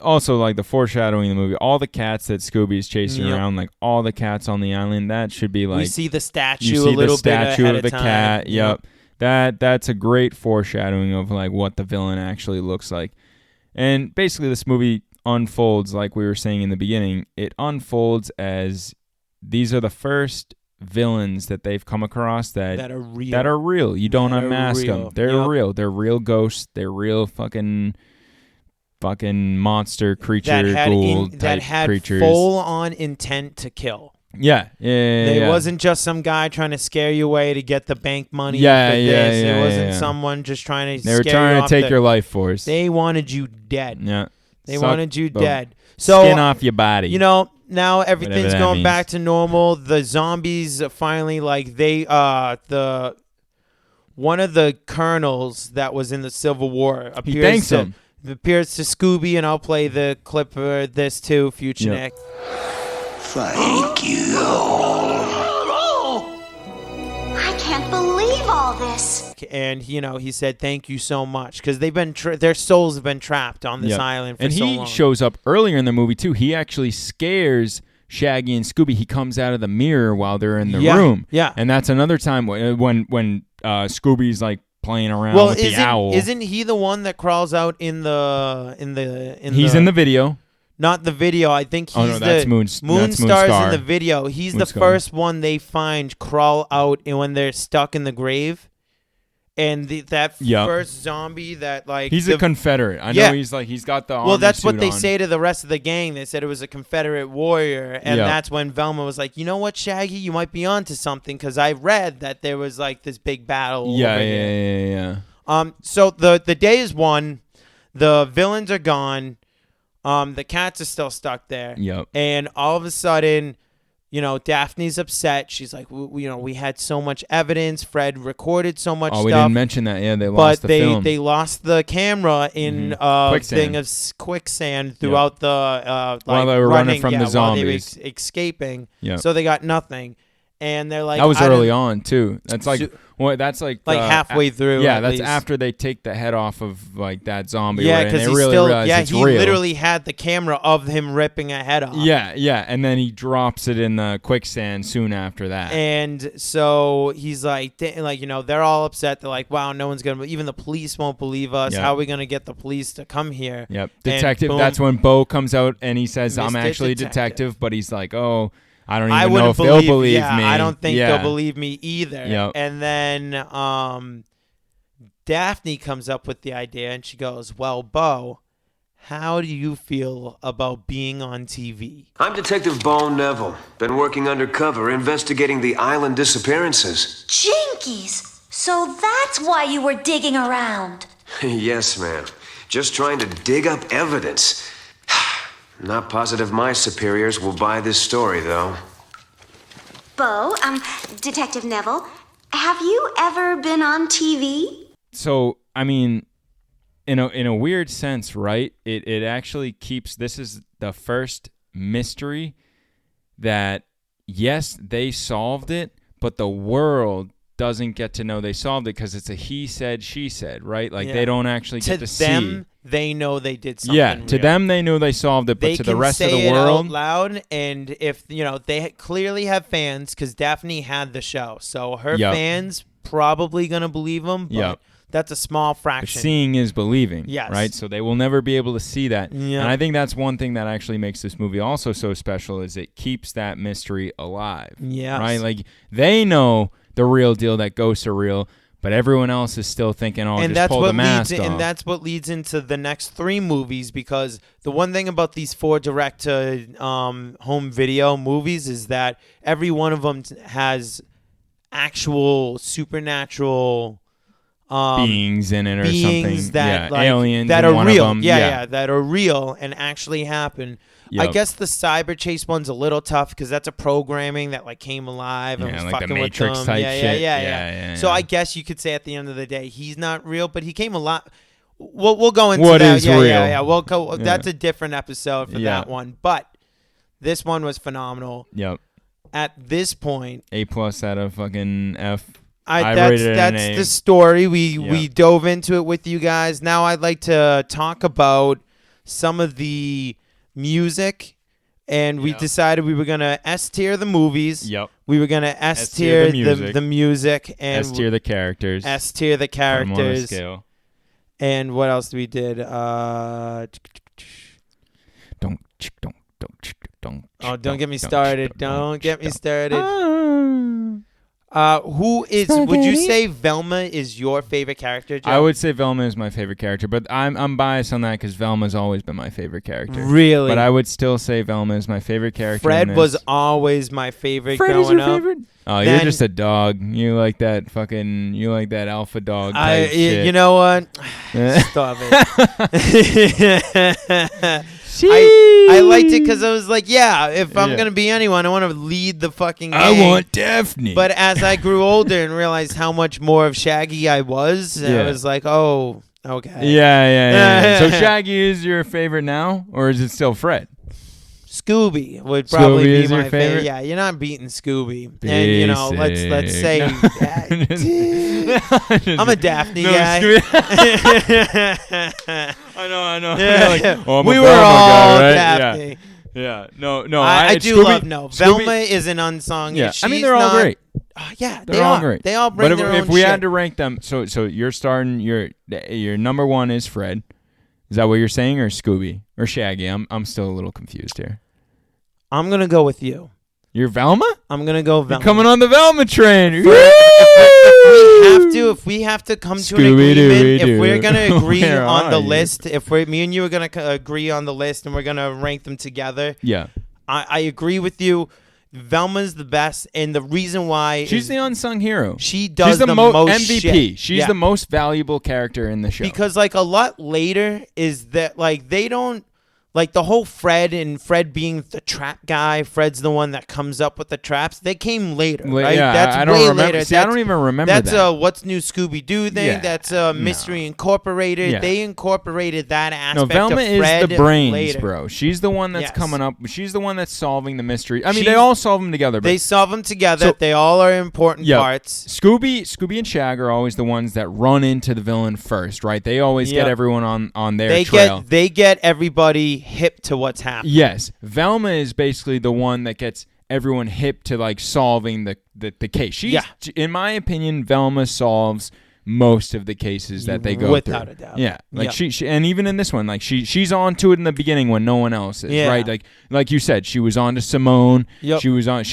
Also, like the foreshadowing in the movie, all the cats that Scooby's chasing around, like all the cats on the island, that should be like, we see the statue you see a little the statue bit ahead of the time. cat. Yep. That's a great foreshadowing of like what the villain actually looks like. And basically this movie unfolds like we were saying in the beginning. It unfolds as these are the first villains that they've come across that are real. You don't unmask them. They're real. They're real ghosts. They're real fucking monster creature ghoul type creatures. Full on intent to kill. Yeah. It wasn't just some guy trying to scare you away to get the bank money. It wasn't someone just trying to. They were trying to take your life force. They wanted you dead. Yeah. They wanted you dead. So skin off your body. You know, now everything's going means. back to normal. The zombies finally, like one of the colonels that was in the Civil War appears thanks to, him. appears to Scooby, and I'll play the clip for this too, Future Yep. Nick. Thank you. I can't believe all this. And he said thank you so much because they've been their souls have been trapped on this Yep. island for and so he long. shows up earlier in the movie too. He actually scares Shaggy and Scooby. He comes out of the mirror while they're in the room. Yeah. And that's another time when Scooby's like playing around Well, with the owl. isn't he the one that crawls out in the He's in the video. Not the video. I think he's no, that's Moonstar's Moonstar. in the video. He's the Moonstar. first one they find crawl out and when they're stuck in the grave. And that Yep. first zombie that like He's a Confederate. I Yeah. know he's got the army well, that's what suit they on. say to the rest of the gang. They said it was a Confederate warrior, and Yep. that's when Velma was like, "You know what, Shaggy, you might be onto something because I read that there was like this big battle." Yeah, over yeah, here. yeah. So the day is won. The villains are gone. The cats are still stuck there. Yep. And all of a sudden, Daphne's upset. She's like, we had so much evidence. Fred recorded so much Oh, stuff. we didn't mention that. Yeah, they lost the film. They lost the camera in Quicksand. thing of quicksand throughout the while they were running from the while they were zombies. escaping. Yep. So they got nothing. And they're like, That was I early didn't- on too. That's like So- that's like halfway through. Yeah, at that's least. after they take the head off of like that zombie. Yeah, right? because And he they really still. realize Yeah, it's he real. literally had the camera of him ripping a head off. Yeah, and then he drops it in the quicksand soon after that. And so he's like, they're all upset. They're like, wow, no one's gonna. Even the police won't believe us. Yep. How are we gonna get the police to come here? Yep, And detective. boom. That's when Bo comes out and he says, "I'm Mr. actually a Detective. detective," but he's like, "Oh, I don't I even know wouldn't if they'll believe yeah, me." I don't think Yeah. they'll believe me either. Yep. And then Daphne comes up with the idea, and she goes, "Well, Bo, how do you feel about being on TV?" I'm Detective Bo Neville. Been working undercover investigating the island disappearances. Jinkies! So that's why you were digging around. Yes, ma'am. Just trying to dig up evidence. Not positive my superiors will buy this story, though. Bo, Detective Neville, have you ever been on TV? So, I mean, in a weird sense, right? It actually keeps. This is the first mystery that, yes, they solved it, but the world doesn't get to know they solved it because it's a he said, she said, right? Like they don't actually get to see. To them, they know they did something. Yeah, to real. them they knew they solved it, but They to the can rest of say the it world, out loud, and if they clearly have fans because Daphne had the show, so her Yep. fans probably gonna believe them. But Yep. that's a small but fraction. seeing is believing. Yes. Right? So they will never be able to see that. Yeah. And I think that's one thing that actually makes this movie also so special is it keeps that mystery alive. Yes. Right? Like they know the real deal that ghosts are real, but everyone else is still thinking, "Oh, and just that's pull what the mask leads, off." and that's what leads into the next 3 movies. Because the one thing about these 4 direct to home video movies is that every one of them has actual supernatural beings in it or beings something. that yeah, aliens that in are one real. of them. Yeah, that are real and actually happen. I Yep. guess the cyber chase one's a little tough because that's a programming that came alive and Yeah, was like the fucking Matrix with them. type yeah, shit. Yeah. Yeah, So yeah. I guess you could say at the end of the day he's not real, but he came a lot. We'll go into What that. is Yeah, real? yeah. We'll go. Yeah. That's a different episode for Yeah. that one, but this one was phenomenal. Yep. At this point, A+ out of fucking F. I rated it an that's A. the story. We Yeah. dove into it with you guys. Now I'd like to talk about some of the music, and we decided we were gonna S tier the movies. Yep. We were gonna S S-tier tier the the music and S tier the characters. S tier the Put 'em on a characters. scale. And what else we did? Oh, don't get me started. Don't get me started. Who is? Would you say Velma is your favorite character, Joe? I would say Velma is my favorite character, but I'm biased on that because Velma's always been my favorite character. Really? But I would still say Velma is my favorite character. in Fred this. was always my favorite Fred growing is your up. favorite? Oh, you're just a dog. You like that alpha dog type shit. You know what? Stop it. I liked it because I was like, if I'm going to be anyone, I want to lead the fucking gang. I want Daphne. But as I grew older and realized how much more of Shaggy I was, I was like, oh, okay. Yeah. So Shaggy is your favorite now, or is it still Fred? Scooby would probably Scooby be is my your favorite? Yeah, you're not beating Scooby. And, let's say I'm a Daphne guy. I know. Yeah. I'm we a were Velma all guy, right? Daphne. Yeah. No. I do Scooby, love Velma is an unsung. Yeah. She's they're all great. They're all great. They all bring but their own if we shit. had to rank them, so you're starting. Your number one is Fred. Is that what you're saying, or Scooby or Shaggy? I'm still a little confused here. I'm gonna go with you. You're Velma? I'm gonna go Velma. You're coming on the Velma train. If we have to come to an agreement, if we're gonna agree on the list, me and you are gonna agree on the list, and we're gonna rank them together. Yeah, I agree with you. Velma's the best, and the reason why she's the unsung hero. She does the most MVP. Shit. She's the most valuable character in the show. Because like a lot later is that like they don't. Like the whole Fred being the trap guy, Fred's the one that comes up with the traps. They came later, right? Yeah, that's I don't way remember. later. See, I don't even remember that's that. What's New Scooby Doo thing. Yeah, That's Mystery Incorporated. Yeah. They incorporated that aspect. No, Velma of Fred is the brains, later. bro. She's the one that's coming up. She's the one that's solving the mystery. I mean, She's- they all solve them together. But They solve them together. So- They all are important parts. Scooby and Shag are always the ones that run into the villain first, right? They always get everyone on their trail. They get everybody hip to what's happening. Yes, Velma is basically the one that gets everyone hip to like solving the case. In my opinion, Velma solves most of the cases that they go without through. a doubt. Yeah, like Yep. she and even in this one, like she's on to it in the beginning when no one else is. Yeah. Right, like you said, she was on to Simone. Yep. She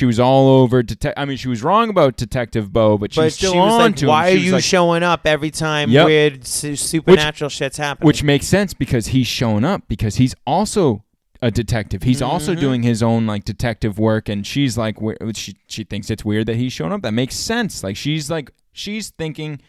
was all over. I mean, she was wrong about Detective Bo, but she was still she was on like, to him. why She are was you like- showing up every time Yep. weird supernatural shit's happening? Which makes sense because he's showing up because he's also a detective. He's also doing his own like detective work, and she's like, she thinks it's weird that he's showing up. That makes sense. Like she's thinking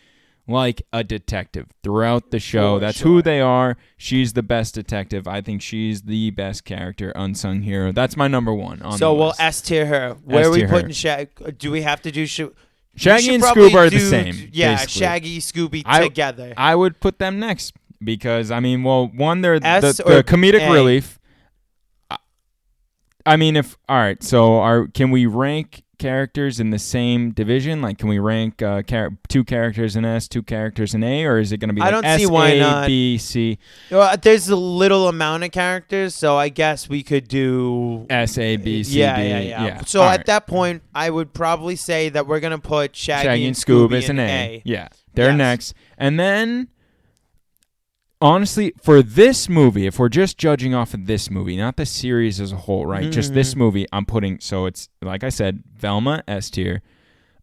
like a detective throughout the show. That's who they are. She's the best detective. I think she's the best character, unsung hero. That's my number one on the we'll list. S tier her. Where are we S-tier her. putting Shaggy? Do we have to do Shaggy and Scoob are the same. Yeah, basically. Shaggy, Scooby together. I would put them next because I mean, well, one, they're S the or comedic A? relief. I mean, all right. So, can we rank characters in the same division? Like, can we rank two characters in S, two characters in A, or is it going to be like I don't S, see why A, not. B, C? Well, there's a little amount of characters, so I guess we could do S, A, B, C, yeah, D. yeah. So All at right. that point, I would probably say that we're gonna put Shaggy and Scoob is in an A. Yeah, they're Yes. next, and then. Honestly, for this movie, if we're just judging off of this movie, not the series as a whole, right? Just this movie, I'm putting, so it's, like I said, Velma, S tier,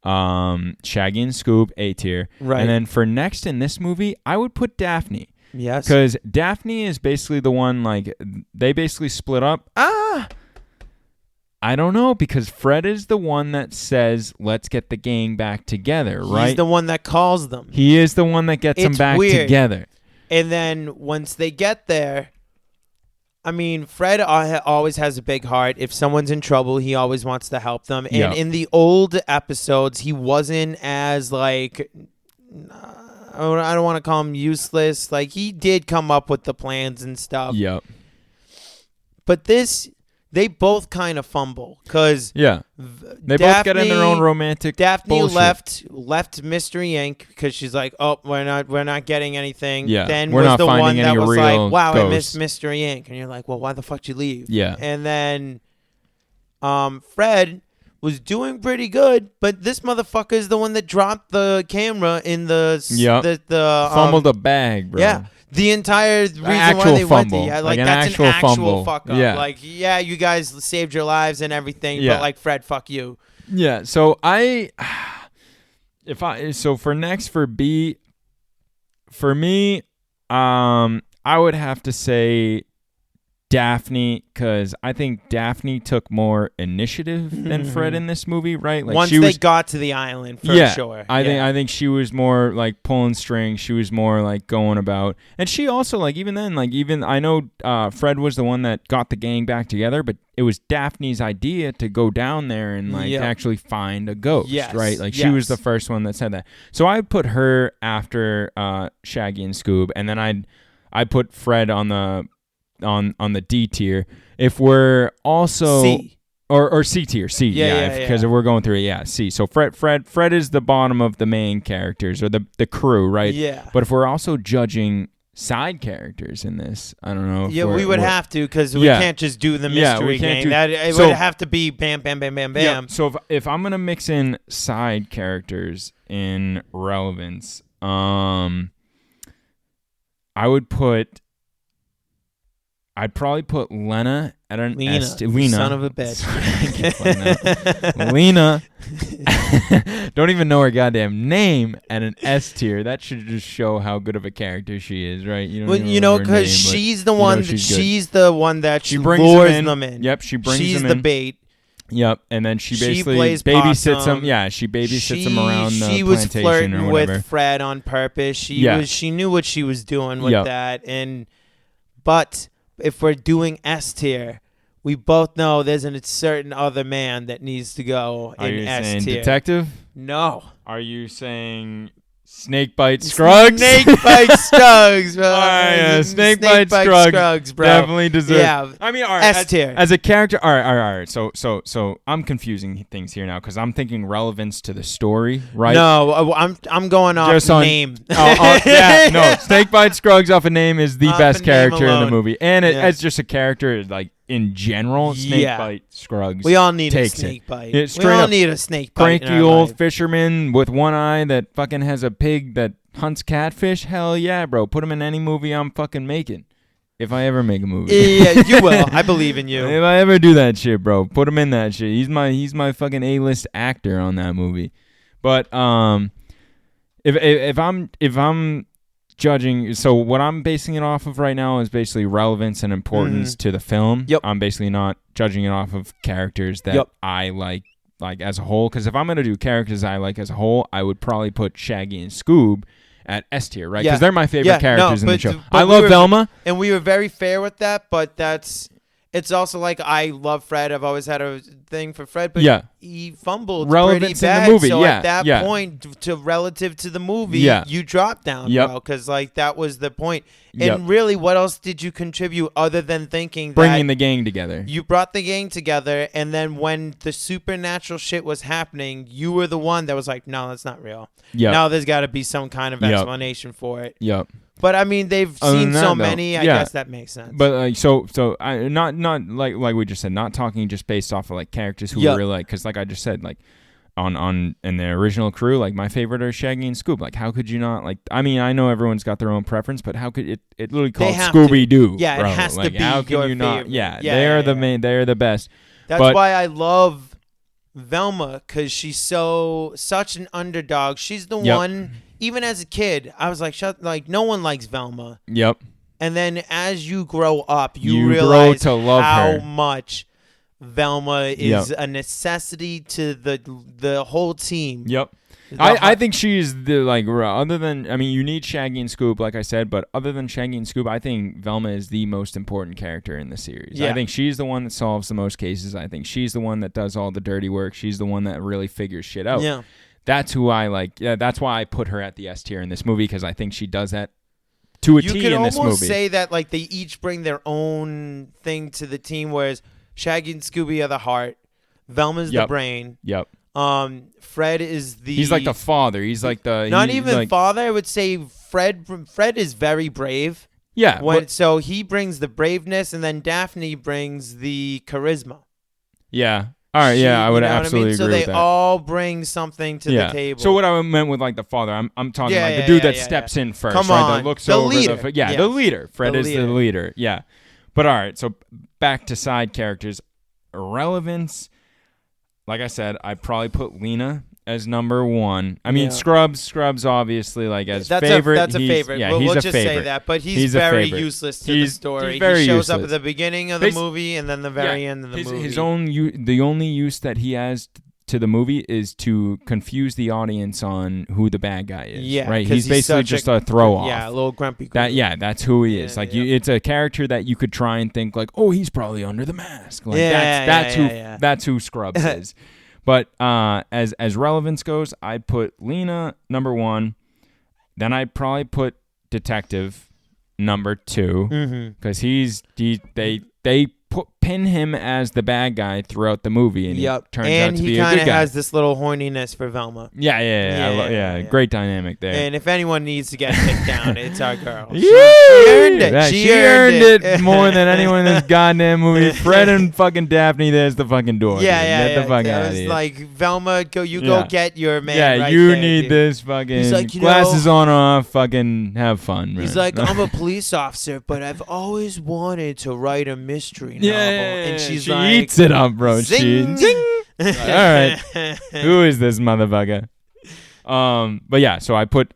Shaggy and Scoob, A tier. Right. And then for next in this movie, I would put Daphne. Yes. Because Daphne is basically the one, like, they basically split up. I don't know, because Fred is the one that says, let's get the gang back together, right? He's the one that calls them. He is the one that gets them It's back weird. together. And then once they get there, I mean, Fred always has a big heart. If someone's in trouble, he always wants to help them. And Yeah. in the old episodes, he wasn't as like, I don't want to call him useless. Like, he did come up with the plans and stuff. Yep. But this, they both kind of fumble because Yeah. They both get in their own romantic Daphne bullshit. left Mystery Inc. because she's like, oh, we're not getting anything. Yeah, Then we're was not the finding one that any was real like, wow, I ghosts. miss Mystery Inc. And you're like, well, why the fuck did you leave? Yeah. And then, Fred was doing pretty good, but this motherfucker is the one that dropped the camera in the Yep. the Fumbled a bag, bro. Yeah. The entire reason why actual they fumble. went to, Like an that's actual an actual fumble. fuck up. Yeah. Like, yeah, you guys saved your lives and everything, Yeah. but like, Fred, fuck you. Yeah. So for next for B, for me, I would have to say Daphne, because I think Daphne took more initiative than Fred in this movie, right? Like Once they got to the island, for sure. I think she was more like pulling strings. She was more like going about, and she also like even then, like even I know Fred was the one that got the gang back together, but it was Daphne's idea to go down there and like actually find a ghost, right? Like she was the first one that said that. So I put her after Shaggy and Scoob, and then I'd put Fred on the D tier. If we're also C. or C tier, C, because if we're going through it, C. So Fred is the bottom of the main characters or the crew, right? Yeah. But if we're also judging side characters in this, I don't know. If we would have to, because we can't just do the mystery game. It would have to be bam, bam, bam, bam, bam. Yeah, so if I'm gonna mix in side characters in relevance, I would put. I'd probably put Lena at an S. Lena, son of a bitch. Lena, don't even know her goddamn name at an S tier. That should just show how good of a character she is, right? You know, because she's the one. She's the one that she brings lures them in. Yep, she brings them in. She's the bait. Yep, and then she basically babysits them. Yeah, she babysits them around the plantation She was flirting or whatever. with Fred on purpose. She knew what she was doing with that, but if we're doing S tier, we both know there's a certain other man that needs to go in S tier. Are you saying detective? No. Are you saying Snakebite Scruggs? Snakebite Scruggs, bro. Snakebite Scruggs, bro. Definitely deserve. Yeah. I mean, all right. S tier. As a character, all right. So I'm confusing things here now because I'm thinking relevance to the story, right? No, I'm going off just name. Yeah, no. Snakebite Scruggs off a name is the best character in the movie, and it's just a character like. In general, Snakebite Scruggs. We all need a snakebite. We all need a snakebite. Cranky old fisherman with one eye that fucking has a pig that hunts catfish. Hell yeah, bro. Put him in any movie I'm fucking making. If I ever make a movie. Yeah, you will. I believe in you. If I ever do that shit, bro, put him in that shit. He's my fucking A-list actor on that movie. But if I'm judging, so what I'm basing it off of right now is basically relevance and importance to the film. Yep. I'm basically not judging it off of characters that I like as a whole. Because if I'm gonna do characters I like as a whole, I would probably put Shaggy and Scoob at S tier, right? Because they're my favorite characters in the show. I love Velma, and we were very fair with that. But it's also like I love Fred. I've always had a thing for Fred, but he fumbled relevance pretty bad. in the movie. So at that point, relative to the movie, you dropped down, bro, because like that was the point. And really, what else did you contribute other than thinking bringing the gang together? You brought the gang together, and then when the supernatural shit was happening, you were the one that was like, "No, that's not real. Now there's got to be some kind of explanation for it." Yep. But I mean, they've seen so many. I guess that makes sense. But like, so I not like we just said, not talking just based off of like characters who we really like, because like I just said, like on in the original crew, like my favorite are Shaggy and Scoob. Like, how could you not like? I mean, I know everyone's got their own preference, but how could it literally called Scooby Doo? Yeah, bro. It has like, to be. How can your you favorite. not? Yeah, they are the main. They are the best. That's why I love Velma, because she's such an underdog. She's the one. Even as a kid, I was like, no one likes Velma. Yep. And then as you grow up, you realize grow to love how her. much Velma is a necessity to the whole team. Yep. I think she's the other than, I mean, you need Shaggy and Scoob, like I said, but other than Shaggy and Scoob, I think Velma is the most important character in the series. I think she's the one that solves the most cases. I think she's the one that does all the dirty work. She's the one that really figures shit out. Yeah. That's who I like. Yeah, that's why I put her at the S tier in this movie, because I think she does that to a T in this movie. You could almost say that like they each bring their own thing to the team, whereas Shaggy and Scooby are the heart, Velma's the brain. Yep. Fred is He's like the father. He's like the not even father. I would say Fred is very brave. Yeah. So he brings the braveness, and then Daphne brings the charisma. Yeah. All right, I would absolutely agree with that. So they all bring something to the table. So what I meant with like the father, I'm talking like the dude that steps in first, Come right? on. That looks the over leader. the leader. Fred is the leader. Yeah. But all right, so back to side characters. Relevance, like I said, I'd probably put Lena as number 1. I mean, Scrubs obviously like as that's favorite. That's a favorite. Yeah, we'll he's a just favorite. say that. But he's very useless to the story. He's very he shows up useless. at the beginning of the movie and then the very end of the movie. The only use that he has to the movie is to confuse the audience on who the bad guy is. Yeah, right. He's basically just a throw off. Yeah, a little grumpy. That's who he is. Like it's a character that you could try and think like, oh, he's probably under the mask. Like that's who Scrubs is. But as relevance goes, I'd put Lena number 1. Then I'd probably put Detective number 2 because they pin him as the bad guy throughout the movie, and he turns out to be a good guy. And he kind of has this little horniness for Velma. Yeah. Great dynamic there. And if anyone needs to get kicked down, it's our girl. She earned it. She earned it more than anyone in this goddamn movie. Fred and fucking Daphne, there's the fucking door. Get the fuck out of here. Like, Velma, go get your man. Yeah, right you there, need dude. this fucking He's like, glasses on or off. Fucking have fun. He's like, I'm a police officer, but I've always wanted to write a mystery novel. And she eats it up, bro. Zing. Zing. All right, who is this motherfucker? But yeah, so I put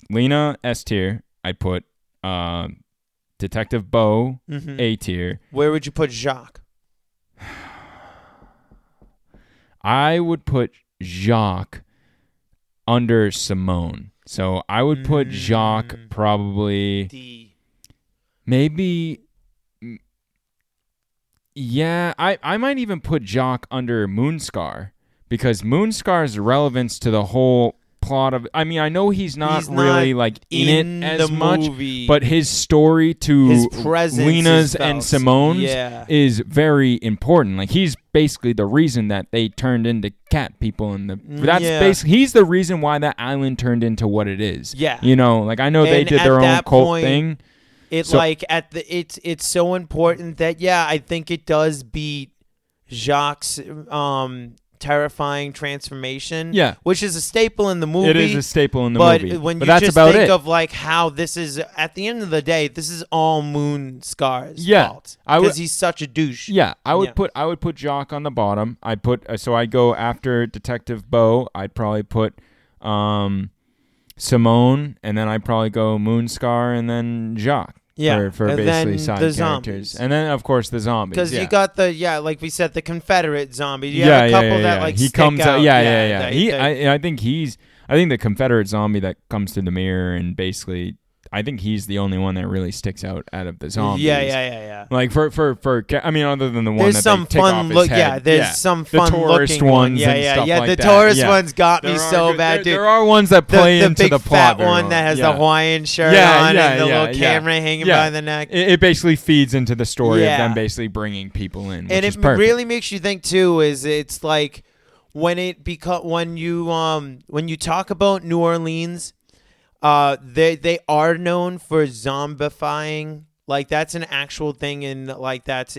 Lena S tier. I put Detective Bo A tier. Where would you put Jacques? I would put Jacques under Simone. So I would put Jacques probably D. Maybe. Yeah, I might even put Jacques under Moonscar because Moonscar's relevance to the whole plot of. I mean, I know he's not really like in it as much, but his story to his presence Lena's and Simone's is very important. Like he's basically the reason that they turned into cat people, and he's the reason why that island turned into what it is. Yeah, you know, like I know they did their own cult thing. It's so important that I think it does beat Jacques' terrifying transformation. Yeah, which is a staple in the movie. It is a staple in the movie. But when you just think of like how this is at the end of the day, this is all Moonscar's fault because he's such a douche. Yeah, I would put Jacques on the bottom. I'd go after Detective Bo. I'd probably put Simone, and then I'd probably go Moonscar, and then Jacques. Yeah, for basically side characters. Zombies. And then, of course, the zombies. Because you got like we said, the Confederate zombies. You have a couple that like he stick comes out. I think the Confederate zombie that comes through the mirror and basically, I think he's the only one that really sticks out of the zombies. Yeah. Like for I mean, other than the one there's that some they take fun off his look. head. Yeah, there's some fun the tourist looking ones. Yeah. Like The tourist ones got me so bad, dude. There are ones that play into the plot. The big fat one that has the Hawaiian shirt on and the little camera hanging by the neck. It basically feeds into the story of them basically bringing people in, and it really makes you think too. Is it's like when you talk about New Orleans. They are known for zombifying. Like that's an actual thing, and like that's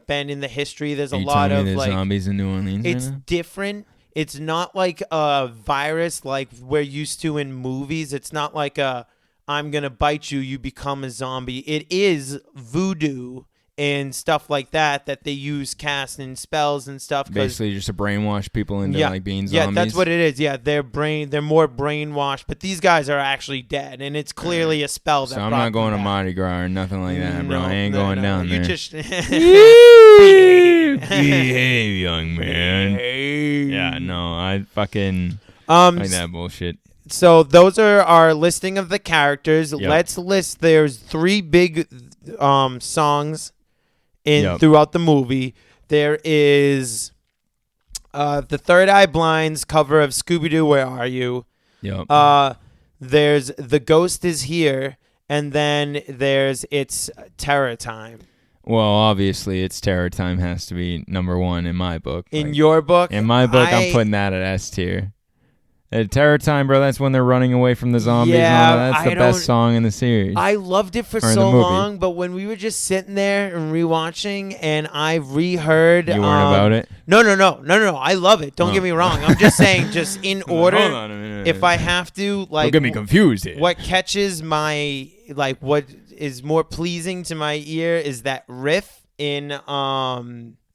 been in the history. There's a lot of like zombies in New Orleans. It's different. It's not like a virus like we're used to in movies. It's not like I'm gonna bite you, you become a zombie. It is voodoo and stuff like that they use casting spells and stuff. Basically just to brainwash people into like being zombies. Yeah, that's what it is. Yeah, they're more brainwashed, but these guys are actually dead, and it's clearly a spell that I'm not going to Mardi Gras or nothing like that, bro. I ain't going down there. You just behave, young man. Yeah, no, I fucking like that bullshit. So those are our listing of the characters. Yep. Let's list. There's 3 big songs throughout the movie. There is the Third Eye Blind's cover of Scooby Doo, Where Are You? Yep. There's The Ghost Is Here, and then there's It's Terror Time. Well, obviously, It's Terror Time has to be number 1 in my book. In your book? In my book, I'm putting that at S tier. Terror Time, bro, that's when they're running away from the zombies. Yeah, that's the best song in the series. I loved it for so long, but when we were just sitting there and rewatching, and I reheard... You weren't about it? No. I love it. Don't get me wrong. I'm just saying, just in order, hold on a minute. If I have to... like, don't get me confused here. What catches my... what is more pleasing to my ear is that riff in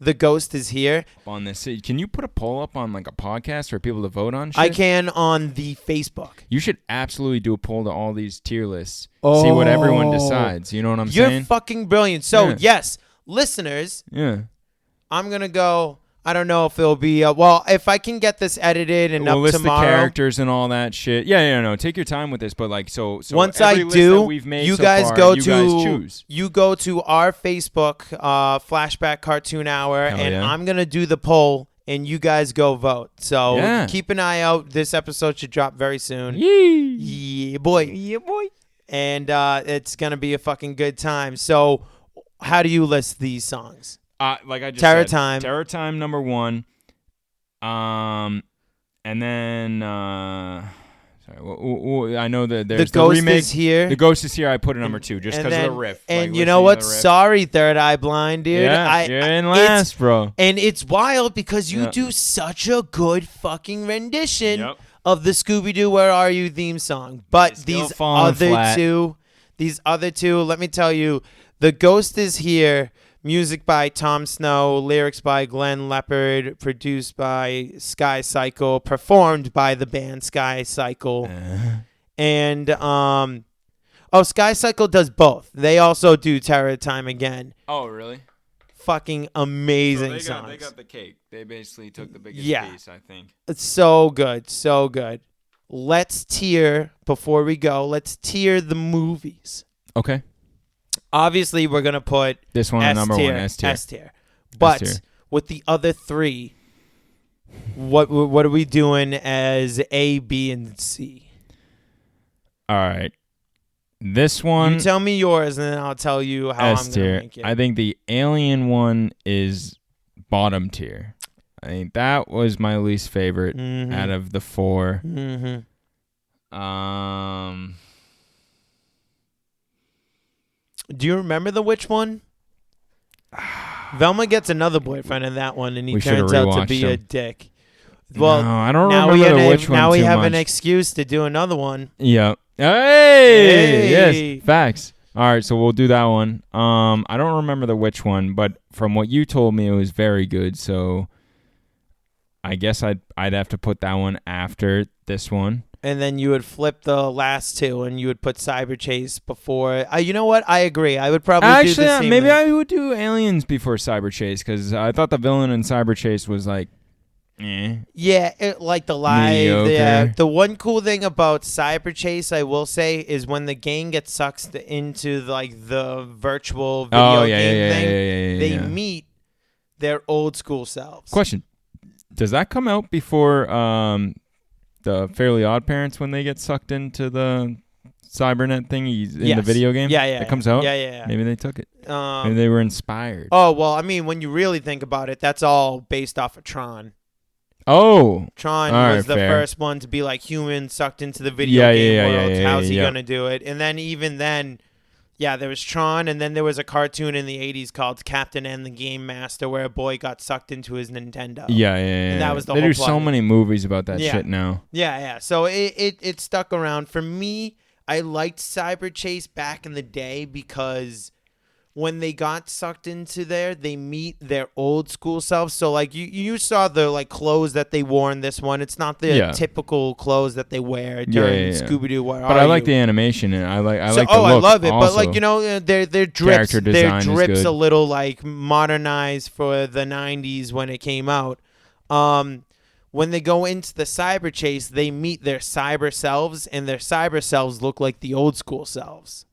The Ghost is Here. On this, can you put a poll up on like a podcast for people to vote on? Shit? I can on the Facebook. You should absolutely do a poll to all these tier lists. See what everyone decides. You know what I'm saying? You're fucking brilliant. So, yes, listeners, I'm going to go. I don't know if it'll be, well, if I can get this edited and we'll up list tomorrow. the characters and all that shit. Yeah, no, take your time with this, but like, so once every I list do, that we've made you so guys far, go you to, guys choose. You go to our Facebook, Flashback Cartoon Hour, Hell and yeah. I'm going to do the poll, and you guys go vote. So Yeah. keep an eye out. This episode should drop very soon. Yee. Yeah, boy. Yeah, boy. And it's going to be a fucking good time. So how do you list these songs? Like I just Terror said, Time. Terror Time number 1. And then sorry, I know that there's the Ghost remake. is Here. The Ghost is Here. I put it number 2 just And because of then- the riff. And like, you know listening what? to the riff. Sorry, Third Eye Blind, dude. Yeah, you're in it's- last, bro. And it's wild because you Yeah. do such a good fucking rendition Yep. of the Scooby Doo "Where Are You" theme song. But It's still these falling other flat. two, let me tell you, The Ghost is Here. Music by Tom Snow, lyrics by Glenn Leopard, produced by Sky Cycle, performed by the band Sky Cycle. And Sky Cycle does both. They also do Terror Time again. Oh, really? Fucking amazing So songs. they got the cake. They basically took the biggest Yeah. piece, I think. It's so good, so good. Let's tier before we go. Let's tier the movies. Okay. Obviously, we're gonna put This one S number tier, 1, S tier. S tier. But tier. with the other three, what are we doing as A, B, and C? All right. This one You tell me yours, and then I'll tell you how S I'm gonna tier. rank it. I think the Alien one is bottom tier. I think that was my least favorite Mhm. out of the 4. Mm-hmm. Do you remember the which one? Velma gets another boyfriend in that one, and he We should've turns out to rewatched be a him. dick. Well, No, I don't now remember we the which one now we too have much. an excuse to do another one. Yeah. Hey! Hey! Yes. Facts. All right, so we'll do that one. I don't remember the which one, but from what you told me, it was very good. So I guess I'd have to put that one after this one. And then you would flip the last two, and you would put Cyber Chase before. You know what? I agree. I would probably do Actually, the same. maybe I would do Aliens before Cyber Chase because I thought the villain in Cyber Chase was like, Yeah, like the live. Mediocre. Yeah, the one cool thing about Cyber Chase, I will say, is when the gang gets sucked into like the virtual video game thing, they meet their old school selves. Question: does that come out before the Fairly Odd Parents when they get sucked into the cybernet thing in the video game? Yeah, yeah. It comes out? Yeah. Maybe they took it. Maybe they were inspired. Oh, well, I mean, when you really think about it, that's all based off of Tron. Oh. Tron All was right, the fair. first one to be like human sucked into the video game world. How's he going to do it? And then even then, yeah, there was Tron, and then there was a cartoon in the 80s called Captain and the Game Master where a boy got sucked into his Nintendo. Yeah. And that was the they whole do so plot. many movies about that Yeah. shit now. Yeah. So it stuck around. For me, I liked Cyber Chase back in the day because when they got sucked into there, they meet their old school selves. So like you saw the like clothes that they wore in this one. It's not the typical clothes that they wear during Scooby Doo. But I like the animation and I like the look. I love it. Also. But like, you know, their drips Character their design is drips good. a little like modernized for the 90s when it came out. When they go into the Cyber Chase, they meet their cyber selves, and their cyber selves look like the old school selves.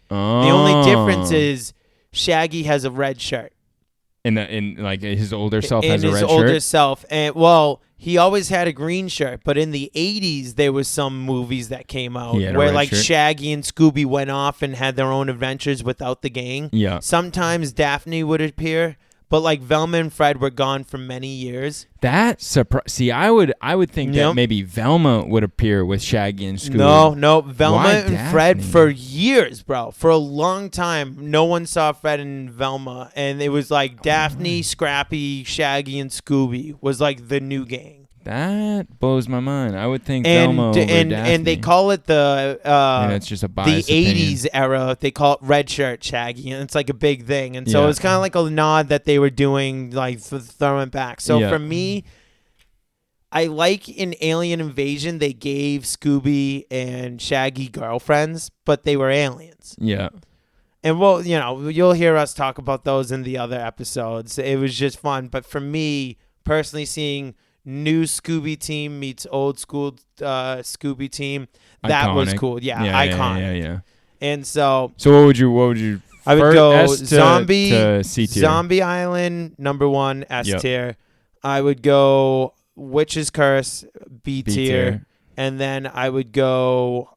The only difference is Shaggy has a red shirt. In like his older self has a red his shirt. older self, and well, he always had a green shirt. But in the 80s, there was some movies that came out He had a where red like shirt. Shaggy and Scooby went off and had their own adventures without the gang. Yeah. Sometimes Daphne would appear, but like Velma and Fred were gone for many years. That See, I would think Yep. that maybe Velma would appear with Shaggy and Scooby. No, Velma Why and Fred Daphne? for years, bro. For a long time, no one saw Fred and Velma, and it was like Daphne, Scrappy, Shaggy, and Scooby was like the new gang. That blows my mind. I would think Velma over and Daphne. they call it the it's just a the biased 80s era. They call it red shirt Shaggy, and it's like a big thing. And so Yeah. it's kind of like a nod that they were doing, like throwing back. So Yeah. for me, I like in Alien Invasion they gave Scooby and Shaggy girlfriends, but they were aliens. Yeah. And well, you'll hear us talk about those in the other episodes. It was just fun. But for me, personally, seeing new Scooby team meets old school Scooby team, that was Iconic. cool. Yeah, Yeah, iconic. yeah. And so what would you? I would first, go S Zombie, to C tier. Zombie Island, number 1, S Yep. tier. I would go Witch's Curse, B B tier. tier. And then I would go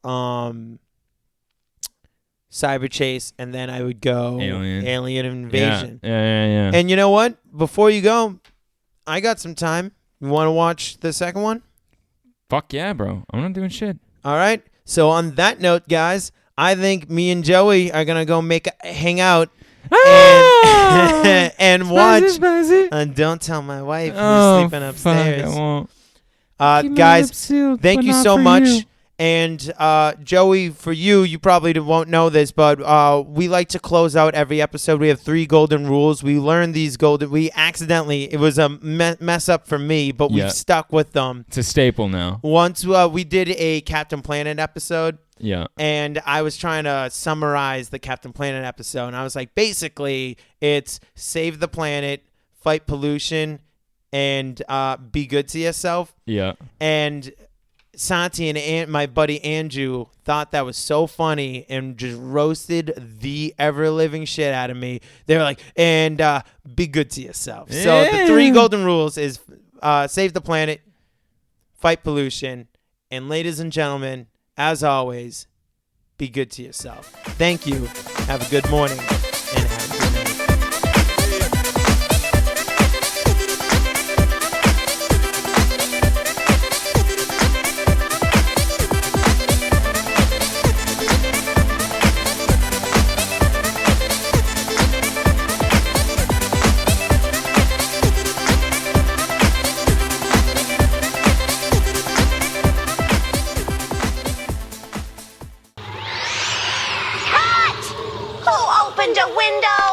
Cyber Chase, and then I would go Alien Invasion. Yeah. And you know what? Before you go, I got some time. You want to watch the second one? Fuck yeah, bro. I'm not doing shit. All right. So on that note, guys, I think me and Joey are gonna go hang out and watch. Spicy. And don't tell my wife who's Oh, sleeping upstairs. Fuck, I won't. Guys, thank you so much. And Joey, for you probably won't know this, but we like to close out every episode. We have 3 golden rules. We learned these we accidentally, it was a mess up for me, but we've stuck with them. It's a staple now. Once we did a Captain Planet episode. Yeah. And I was trying to summarize the Captain Planet episode. And I was like, basically, it's save the planet, fight pollution, and be good to yourself. Yeah. And Santi and my buddy Andrew thought that was so funny and just roasted the ever-living shit out of me. They were like, and be good to yourself. Yeah. So the 3 golden rules is save the planet, fight pollution, and ladies and gentlemen, as always, be good to yourself. Thank you. Have a good morning and have a good night. Who opened a window?